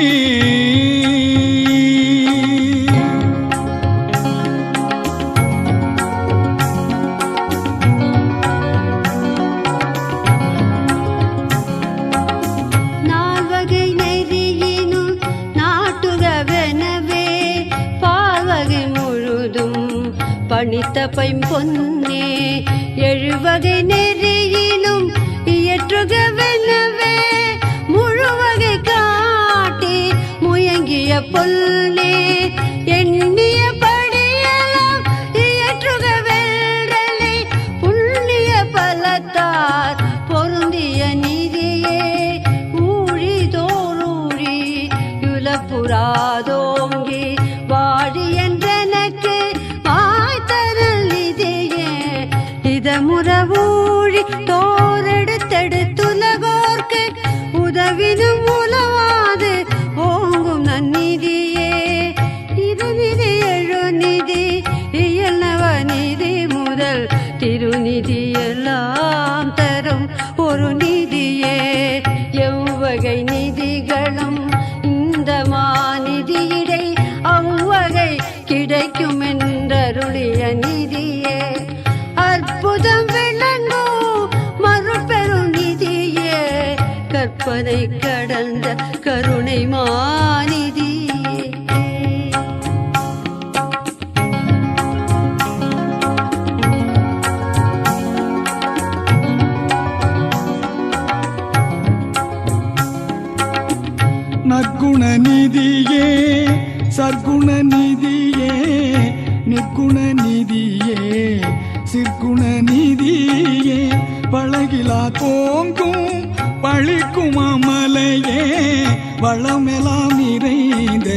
பணித்த பைம்பொன்னே எழுவகை நெறியிலும் இயற்றுகவெனவே முழுவகை காட்டி முயங்கிய பொன்னே எண்ணிய படியெல்லாம் இயற்றுகவென்றலை புண்ணிய பலத்தார் பொருந்திய நிதியே ஊழி தோறூழி யுலப்புறாதோங்கி வாழி என்றெனக்கு இதமுறவூழி தோரெடுத்தெடுத்துலகோர்க்கு உதவினும் உலவாது ஓங்கும் நன்னிதியே இருநிதி எழுநிதி இயல்நவநிதி முதல் திருநிதி எல்லாம் தரும் ஒரு நிதியே எவ்வகை நிதிகளும் இந்த மாநிதியிடை அவ்வகை கிடைக்கும் என்றருளிய நிதியே அற்புதம் விளங்கும் மறுபெரும் நிதியே கற்பனை கடந்த கருணை மாநிதியே. நற்குண நிதியே சற்குண நிதியே நிற்குண நிதியே சிற்குண நிதியே பழகிலா தோங்கும் பழிக்கும் அமலையே வளமெலாம் நிறைந்த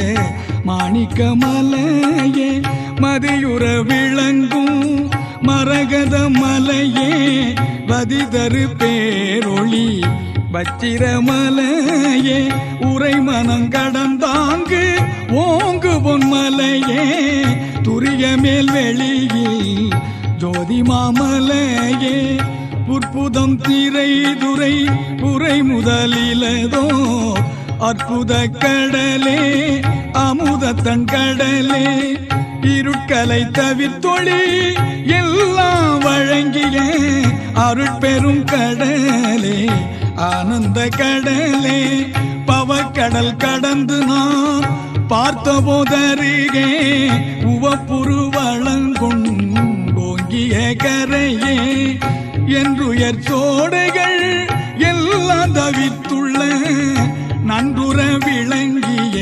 மாணிக்க மலையே மதியுற விளங்கும் மரகத மலையே வதிதரு பேரொளி வச்சிரமலையே உரை மனம் கடந்தாங்கு ஓங்கு பொன்மலையே துரிய மேல் வெளியில் ஜோதி மாமலையே புற்புதம் திரை துரை புரை முதலிலதோ அற்புத கடலே அமுத தன் கடலே இருட்களை தவிர்த்தொழி எல்லாம் வழங்கிய அருட்பெரும் கடலே ஆனந்த கடலே பவக்கடல் கடந்து நான் பார்த்த போதருகே உவப்புரு வளங்கொண்டோங்கிய கரையே என்றுயர் சோடைகள் எல்லாம் தவித்துள்ள நன்றுற விளங்கிய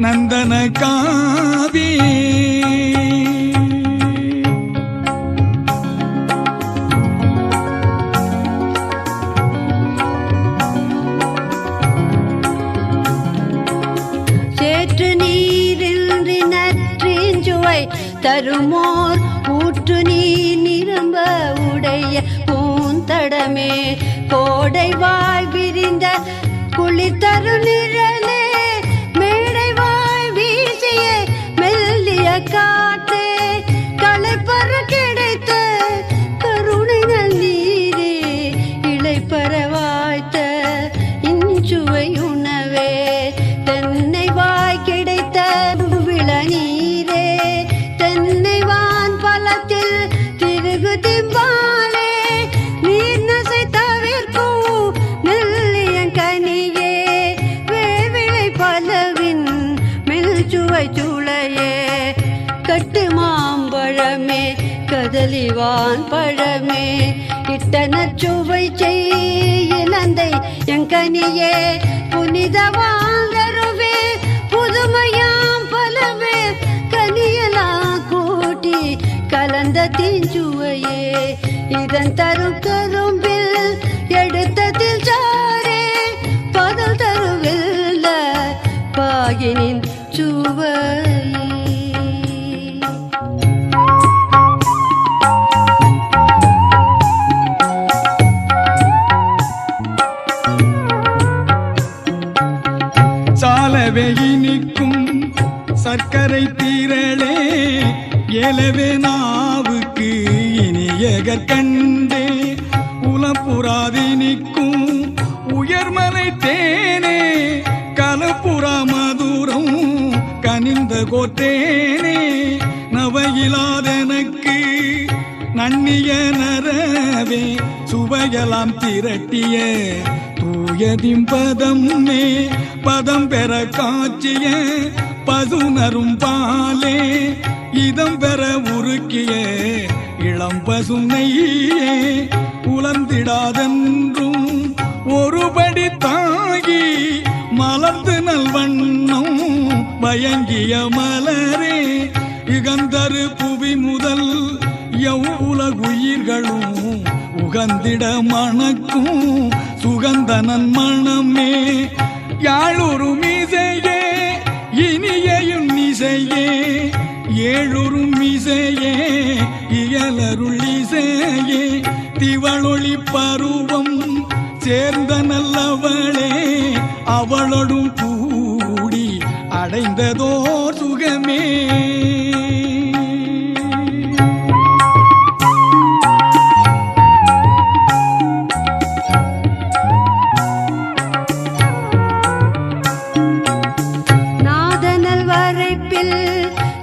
நந்தன காவி சேற்று நீரின்றி நற்றிஞ்சுவை தருமோர் ஊற்று நீர் நிரம்ப உடைய பூந்தடமே கோடை வாய் விரிந்த குளித்தரு நிழலே மேடை வாய் வீசிய மெல்லிய காற்றே களைப்பற கிடைத்த கருணை நீரே இளைப்பற வாய்த்த இஞ்சுவை உணவே தென்னை வாய் கிடைத்த விள நீரே தென்னை வான் பலத்தில் திருகு திம்பாலே நீர் நசை தவிர்க்கும் நெல்லியங்கனியே வேவிளை பலவின் மெல்சுவை சுளையே கட்டு மாம்பழமே கதலிவான் பழமே இட்டன சுவை செய்யலந்தை எங்கனியே புனித வாழ்ந்தருவே புதுமையாம் பலவே கனியலாம் கூட்டி கலந்த தீஞ்சுவையே இதன் தரும் கரும்பில் எடுத்ததில் சாரே பதல் தருவில்ல பாகினின் சுவையே சாலவே இனிக்கும் சர்க்கரை தீரளே ஏலவே நாவுக்கு இனியகர் கண்டே உலப்புறாதினிக்கும் உயர்மலை தேனே கலப்புறா மதுரம் கனிந்த கோத்தேனே நவையிலாதெனக்கு நன்னிய நரவே சுவையலாம் திரட்டிய தூயதிம்பதம்மே பதம் பெற காட்சிய பசுனரும் பாலே இதம் பெற உருக்கிய இளம் பசுனையே உலர்ந்திடாதென்றும் ஒருபடி தாகி மலர்ந்து நல்வண்ணம் பயங்கிய மலரே இகந்தரு புவி முதல் எவ்வுலகுயிர்களும் உகந்திட மணக்கும் சுகந்தனன் மணமே யாழொரு மீசையே இனியையும் இசையே ஏழுறும் இசையே இயலருள் இசையே திவளொளி பருவம் சேர்ந்த நல்லவளே அவளோடும் கூடி அடைந்ததோர் சுகமே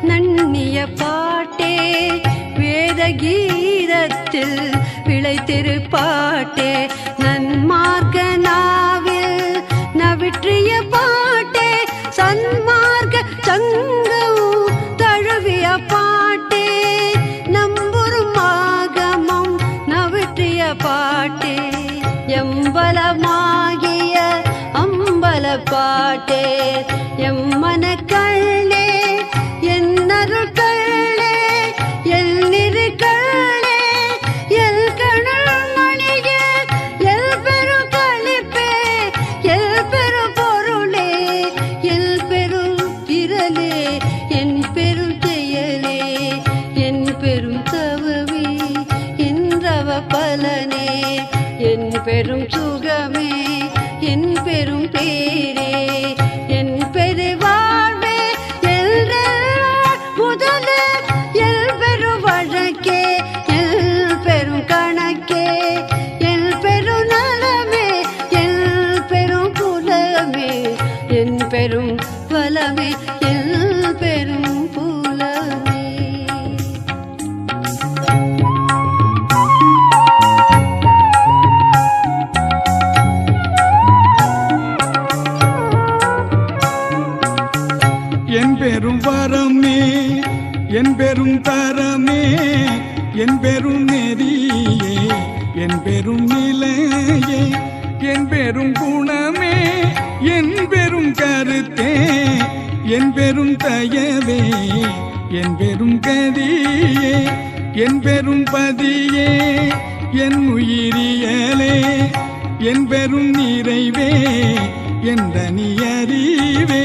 நன்னிய பாட்டே வேத கீதத்தில் விளைத்திருப்பாட்டே நன்மார்க்க நாவில் நவிற்றிய பாட்டே சன்மார்க்க சங்கம் தழுவிய பாட்டே நம்புறும் ஆகமம் நவிற்றிய பாட்டே எம்பலமாகிய அம்பல பாட்டே எம்மன கள்ளே என்னருட்களே எல் நிறுகளே எல் கணல் மணியே எல் பெரு களிப்பே எல் பெரு பொருளே எல் பெரு திரளே என் பெரும் செயலே என் பெரும் தவமே என்றவ பலனே என் பெரும் சுகமே பெரும் தரமே என் பெரும் நெறியே என் பெரும் நிலையே என் பெரும் குணமே என் பெரும் கருத்தே என் பெரும் தயவே என் பெரும் கதியே என் பெரும் பதியே என் உயிரியலே என் பெரும் நிறைவே என் தனி அறிவே.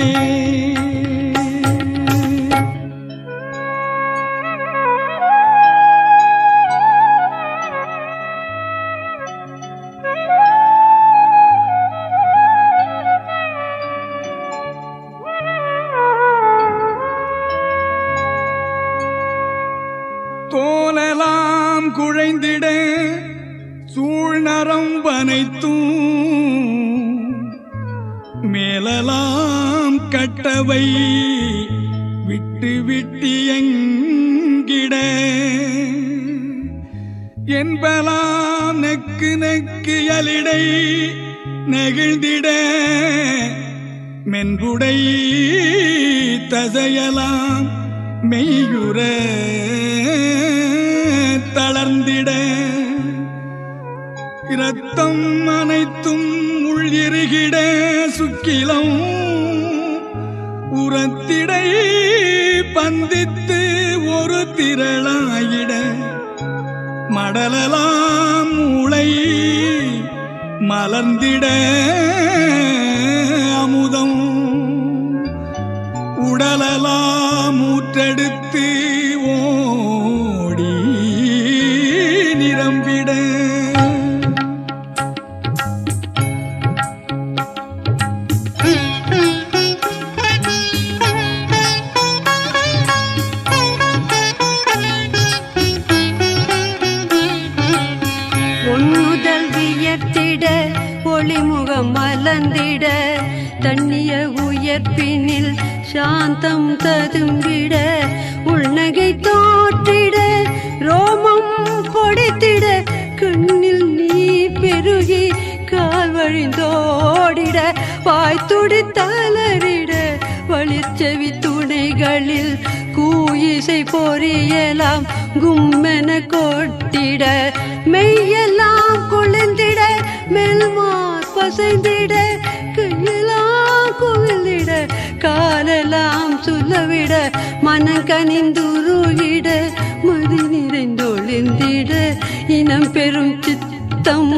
தோலெல்லாம் குழைந்திட சூழ்நரம்பனைத்தும் மேலலாம் கட்டவை விட்டு விட்டியங்கிட என்பலாம் நெக்கு நெக்கு அலிடை நெகிழ்ந்திட மென்புடை தசையலாம் மெய்யுற தளர்ந்திட இரத்தம் அனைத்தும் உள்ளிருகிட சுக்கிலம் உரத்திடை பந்தித்து ஒரு திரளாயிட மடலலாம் மூளை மலர்ந்திட அமுதம் உடலலாம் ஊற்றெடுத்து ஓடி நிரம்பிட ஒன்னுதல் வியர்த்திட ஒளிமுகம் மலர்ந்திட தண்ணிய உயர்ப்பினில் சாந்தம் ததும்பிட உள்நகை தோற்றிட ரோமம் பொடித்திட கண்ணில் நீ பெருகி கால் வழிந்தோடிட வாய்த்துடி தளரிட வழிச்செவி துணைகளில் கூயிசை பொறியலாம் கும்மென கொட்டிட மெய்யெல்லாம் குளிர்ந்திட மெல்மார் பசைந்திட கையெல்லாம் குவிழ்ந்திட காலெல்லாம் சொல்லவிட மனக்கனிந்துருகிட மதி நிறைந்தொழிந்திட இனம் பெரும் சித்தம்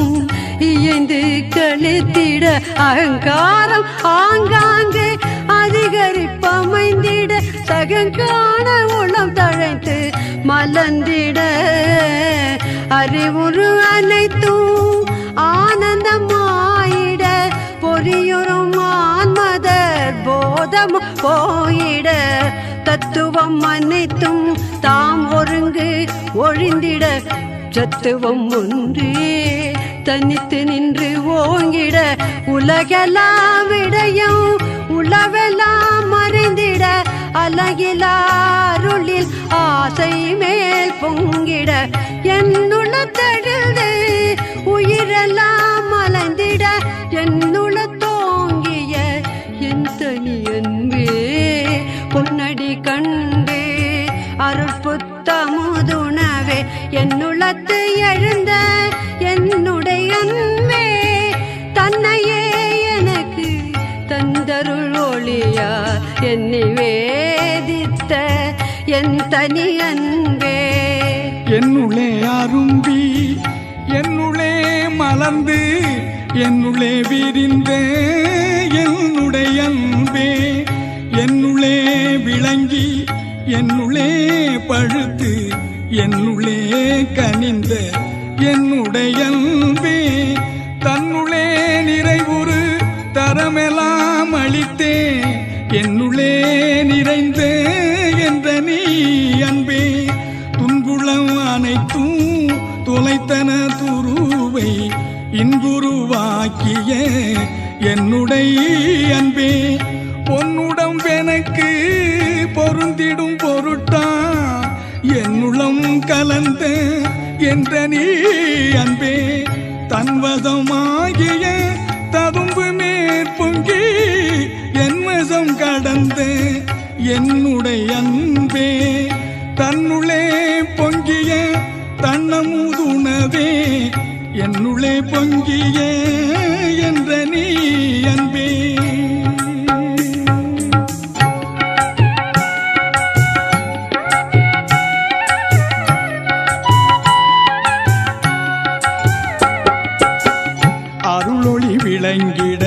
இயைந்து கழித்திட அகங்காரம் ஆங்காங்கே அதிகரிப்பமைந்திட சகங்கான உளம் தழைத்து மலர்ந்திட அறிவுறு அனைத்தும் ஆனந்தமாயிட பொறியுறும் ஆன்மதர் போதம் போயிட தத்துவம் அனைத்தும் தாம் ஒருங்கு ஒழிந்திட சத்துவம் ஒன்றே தனித்து நின்று ஓங்கிட உலகெல்லாம் விடையும் உளவெல்லாம் மறைந்திட அலகிலாருளில் ஆசை மேல் பொங்கிட என்னுள்ள தழுது உயிரெல்லாம் மலர்ந்திட என்னுள்ள தோங்கிய என் தனி அன்பே பொன்னடி கண்டு அருட்புத்தமுதுணவே என்னுள்ளத்து எழுந்த என்னுடைய அன்பே தன்னையே எனக்கு தந்தருள் ஒளியா என்னை வேதித்த என் தனி அன்பே. என்னுள்ளே அரும்பி என்னுள்ளே மலர்ந்து என்னுள்ளே விரிந்த என்னுடைய அன்பே என்னுள்ளே விளங்கி என்னுள்ளே பழுத்து என்னுள்ளே கனிந்த என்னுடைய அன்பே தன்னுள்ளே நிறைவுறு தரமெல்லாம் அளித்தே என்னுள்ளே நிறைந்த என்ற நீ அன்பே துன்புளம் அனைத்தும் தொலைத்தன துருவை இன்புருவாக்கிய என்னுடைய அன்பே பொன்னுடம்பெனக்கு பொருந்திடும் பொருட்டா என்னுளம் கலந்த என்ற நீ அன்பே தன்வசமாகிய ததும்பு மேற்பொங்கி என் வசம் கடந்த என்னுடைய அன்பே தன்னுள்ளே பொங்கிய தன்னமுதுணவே என்னுள்ளே பொங்கிய என்ற நீ அன்பே. அருளொளி விளங்கிட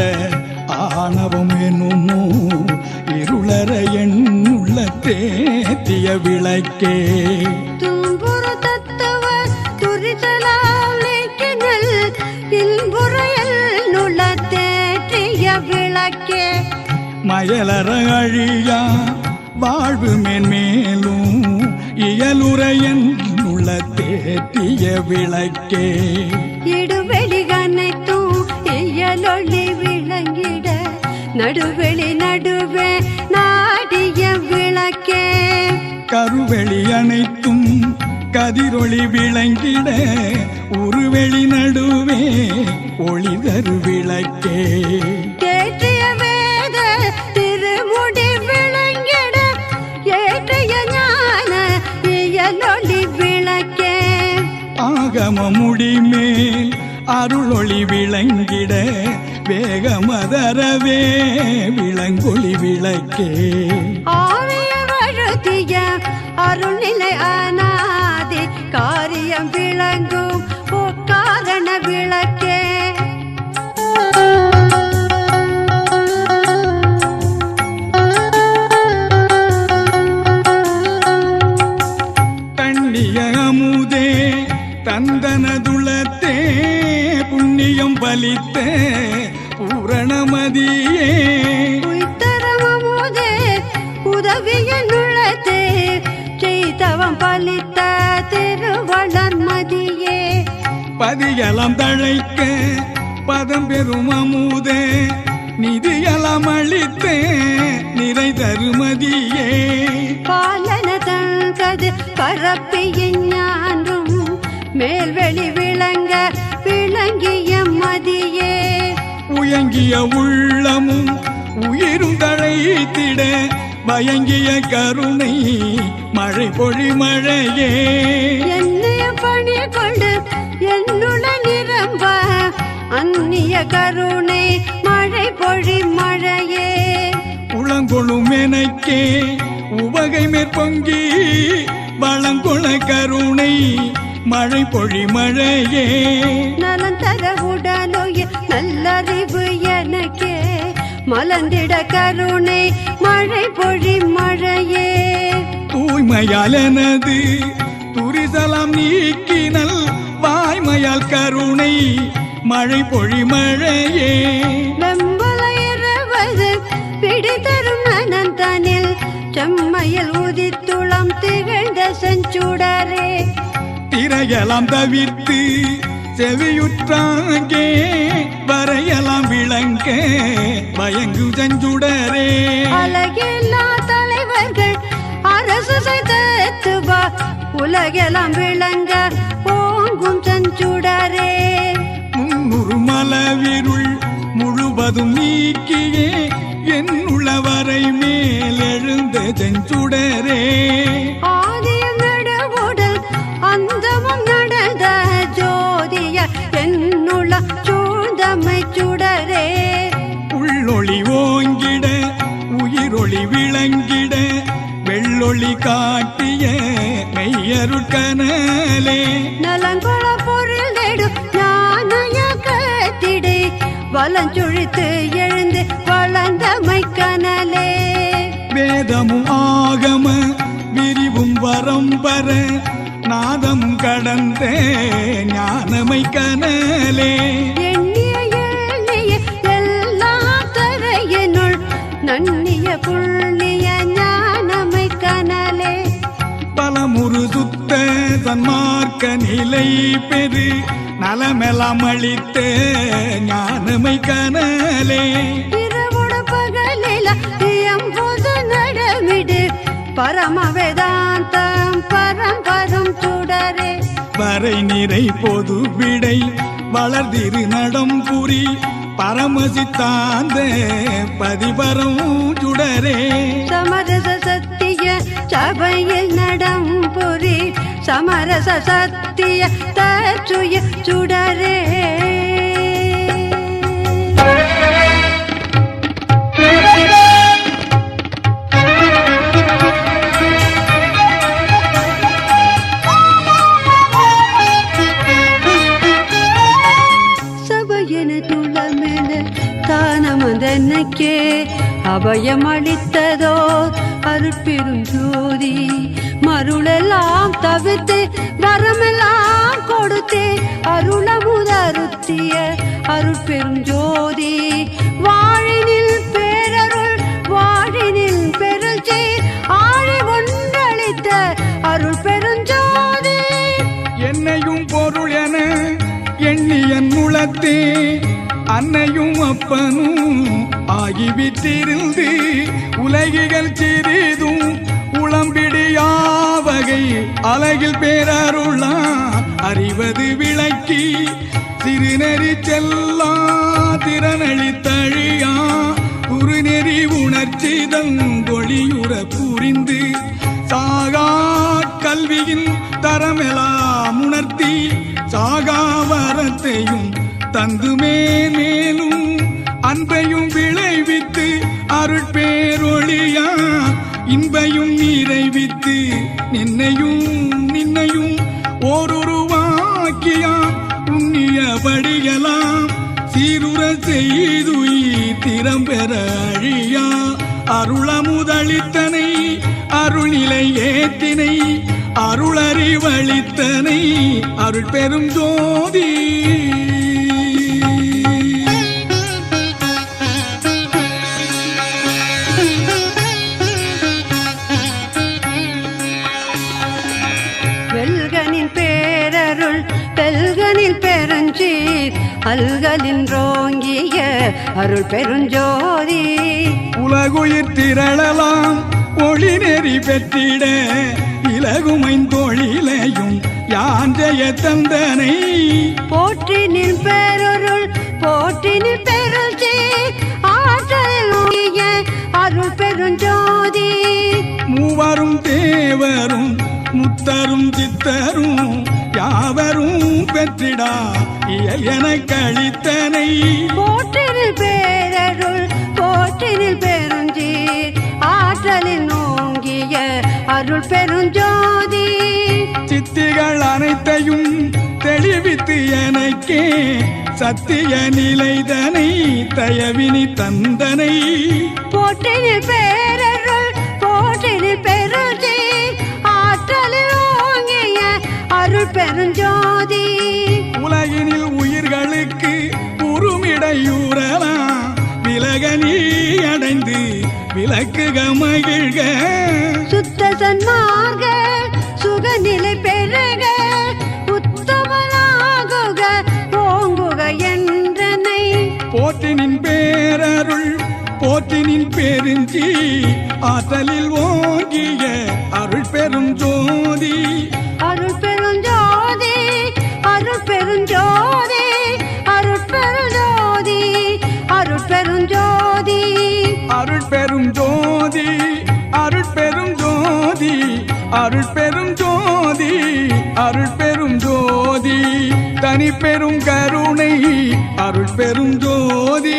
ஆணவம் எனுமோ இருளற எண்ணுள்ள தேத்திய விளக்கே. தும்புரு தத்துவ துரிதலால் நீக்கினல் இன்புறையல் நுள்ள தேற்றிய விளக்கே. மயலற அழியா வாழ்வு மேன்மேலும் இயலுற எண்ணுள்ள தேத்திய விளக்கே. இடுவெளி அனைத்தும் இயலொளி விளங்கிட நடுவெளி நடுவே நாடிய விளக்கே. கருவெளி அனைத்தும் கதிரொளி விளங்கிட உருவெளி நடுவே ஒளி தரு விளக்கே. தேற்றிய வேத திருமுடி விளங்கிட ஏற்றிய ஞான இயலொளி விளக்கே. ஆகம முடிமேல் அருளொளி விளங்கிட வேகமதரவே விளங்கொளி விளக்கே. ஆரிய வழுத்திய அருள்நிலை அநாதி காரியம் விளங்கும் காரண விளக்கே. தண்ணிய அமுதே தந்தனதுளத்தே புண்ணியம் பலித்த பூரணமதியே. உய்தரமமுதே உதவிய நுழத்தே செய்தவம் பலித்த திருவளர்மதியே. பதியலம் தழைக்க பதம் பெறும் அமுதே நிதியலம் அளித்தே நிறை தருமதியே. பாலன தங்கது பரப்பிய ஞானும் மேல்வெளி விளங்க விளங்கிய மதியே. உயங்கிய உள்ளமும் உயிரும் தழைத்திட பயங்கிய கருணை மழை பொழி மழையே. என்னைய பணி கொண்டு என்னுள்ள நிரம்ப அந்நிய கருணை மழை பொழி மழையே. உளங்கொழும் எனக்கே உவகை மேற்பொங்கி வளங்கொள கருணை மழை பொழி மழையே. நலன் தர உடலோய நல்லறிவு எனக்கே மலர்ந்திட கருணை மழை பொழி மழையே. தூய்மையால் எனது துரிசலாம் நீக்கினல் வாய்மையால் கருணை மழை பொழி மழையே. வெம்பல இரவது பிடிதரும் அனந்தனில் செம்மையில் உதித்துளம் திகழ்ந்த செஞ்சுடரே. திரையலாம் தவிர்த்து செவியுற்றாங்கே வரையலாம் விளங்க பயங்கு செஞ்சுடரே. அழகில்லா தலைவர்கள் அரசு செய்தத்துவா உலகெல்லாம் விளங்க ஓங்கும் செஞ்சுடரே. முன்னூறு மலவிருள் முழுவதும் நீக்கியே என்னுள்ளவரை மேல் எழுந்த செஞ்சுடரே. ஆதியம் நடுவுடல் அந்தமும் நடந்த ஜோதிய என்னுள்ள சூழ்ந்தமை சுடரே. உள்ளொளி ஓங்கிட உயிரொளி விளங்கிட வெள்ளொளி காட்டிய மெய்யருட்கனலே. நலங்கொள பொருள் தேடும் ஞானய கத்திடை வலஞ்சுழித்து எழுந்து வளர்ந்தமை கனலே. வேதமும் ஆகம விரிவும் வரம்பர நாதமும் கடந்த ஞானமை கனலே. எண்ணிய எண்ணிய எல்லாம் தரையினுள் நன்னிய புண்ணிய ஞானமை கனலே. பலமுறு சுத்த சன்மார்க்க நிலை பெரு நலமெல்லாம் அளித்த ஞானமை கனலே. இரவோட பகலில எம்போது நடமிடு பரம வேதாந்தம் பரம்பரும் சுடரே. வரை நிறை பொது விடை வளர்திரு நடம் புரி பரமசித்தாந்த பதிபரம் சுடரே. சமரச சத்திய துய்ய சபையில் நடம் புரி சமரச சத்திய தற்றுய சுடரே. சபையென துளமென தானமதனக்கே அபயம் அளித்ததோ அருட்பெரும் ஜோதி. மருளெல்லாம் தவிர்த்து வரமெல்லாம் கொடுத்தே அருளமுதருத்திய அருட்பெரும் ஜோதி. வாழினில் பேரருள் வாழினில் பெருச்சி ஆழி ஒன்றளித்த அருள் பெருஞ்சோதி. என்னையும் பொருள் என எண்ணியன் முளத்தே அன்னையும் அப்பனும் ஆகிவிட்டிருந்து உலகிகள் சிறிதும் உளம்பிடியாவகை அழகில் பேரருளா அறிவது விளக்கி திருநெறி செல்லா திறனளித்தழியா குறுநெறி உணர்ச்சி தங்கொழியுற புரிந்து சாகா கல்வியின் தரமெலாம் உணர்த்தி சாகா வரத்தையும் தந்துமே மேலும் அன்பையும் விளைவித்து அருட்பேரொழியா இன்பையும் நிறைவித்து நின்னையும் ஓருருவாக்கியா புண்ணியபடியெல்லாம் சீருற செய்து திறம்பெற அழியா அருளமுதளித்தனை அருள்நிலை ஏற்றினை அருளறிவளித்தனை அருள் பெரும் ஜோதி. வெல்கனின் பேரருள் பெல்கனில் பெருஞ்சீர் அல்கலின் ரோங்கிய அருள் பெருஞ்சோதி. உலகுயிர் திரளலாம் ஒளி நெறி பெற்றிட இலகுமைந்தொழிலையும் யாஞ்சய தந்தனை போற்றி நின் பேரருள் போற்றி நின் பெருஞ்சீர் ஆற்றல் அருள் பெருஞ்சோதி. மூவரும் தேவரும் முத்தரும் சித்தரும் யாவரும் பெற்றிடா இயல் என கழித்தனை போற்றினில் பேரருள் போற்றினில் பெருஞ்சீர் ஆற்றலில் நோங்கிய அருள் பெருஞ்சோதி. சித்திகள் அனைத்தையும் தெளிவித்து எனக்கே சத்திய நிலைதனை தயவினி தந்தனை போற்றினில் பேரருள் போற்றினில் பெருஞ்சீர் ஆற்றலில் நோங்கிய அருள் பெருஞ்சோதி. உலகினில் உயிர்களுக்கு உருமிடையூறலாம் விலக நீ அடைந்து விலக்குக மகிழ்க சுத்த சன்மார்க சுகநிலை பெருக உத்தமனாகுக ஓங்குக என்றனை போற்றினின் பேரருள் போற்றினின் பெருஞ்சி ஆற்றலில் ஓங்கிய அருள் பெரும் ஜோதி. அருள் பெருஞ்சோதி அருள் பெருஞ்சோதி அருள் பெருஞ்சோதி அருள் பெருஞ்சோதி அருள் பெரும் ஜோதி அருள் பெரும் ஜோதி அருள் பெரும் ஜோதி அருள் பெரும் ஜோதி தனி பெரும் கருணை அருள் பெரும் ஜோதி.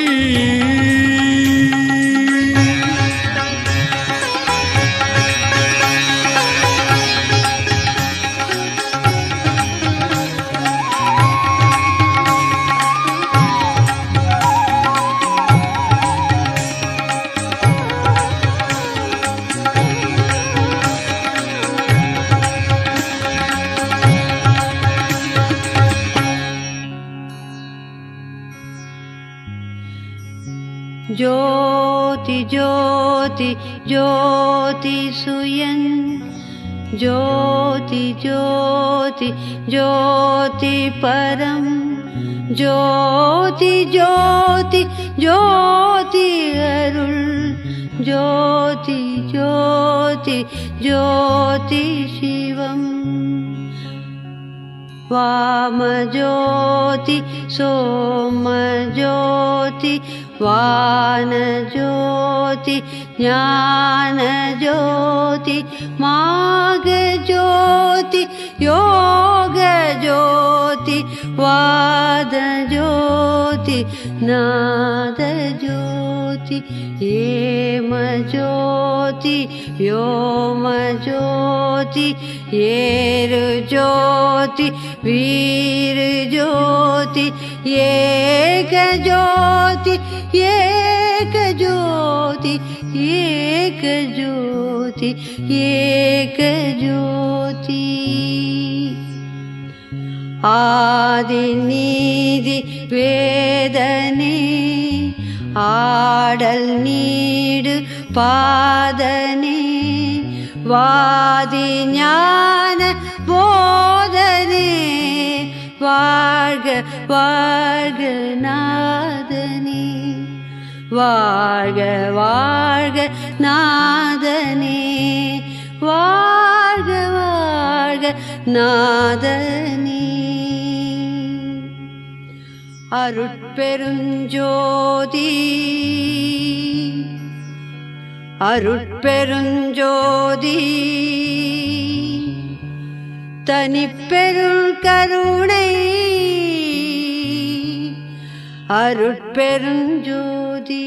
ज्योति ज्योति ज्योति सुयन ज्योति ज्योति ज्योति परम ज्योति ज्योति ज्योति अरुள் ज्योति ज्योति ज्योति शिवम वाम ज्योति सोम ज्योति वान ज्योति ஞான ஜோதி மாக ஜோதி யோக ஜோதி வாத ஜோதி நாத ஜோதி ஏம ஜோதி வ்யோம ஜோதி ஏரு ஜோதி வீரு ஜோதி ஏக ஜோதி ஏக ஜோதி ஏக ஜோதி ஏக ஜோதி ஆதி நீதி வேதனே ஆடல் நீடு பாதனே வாதி ஞான போதனே வாழ்க வாழ்க நாதனே வாழ்க வாழ்க நாதனே வாழ்க வாழ்க நாதனே அருட்பெருஞ்சோதி அருட்பெருஞ்சோதி தனிப்பெருள் கருணை அருட்பெருஞ்சோதி